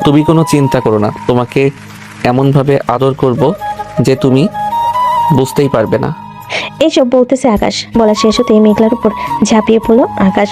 তুমি কোনো চিন্তা করো না, তোমাকে এমনভাবে আদর করব যে তুমি বুঝতেই পারবে না। এসব বলতেছে আকাশ। বলা শেষ হতেই মেঘলার উপর ঝাঁপিয়ে পড়লো আকাশ।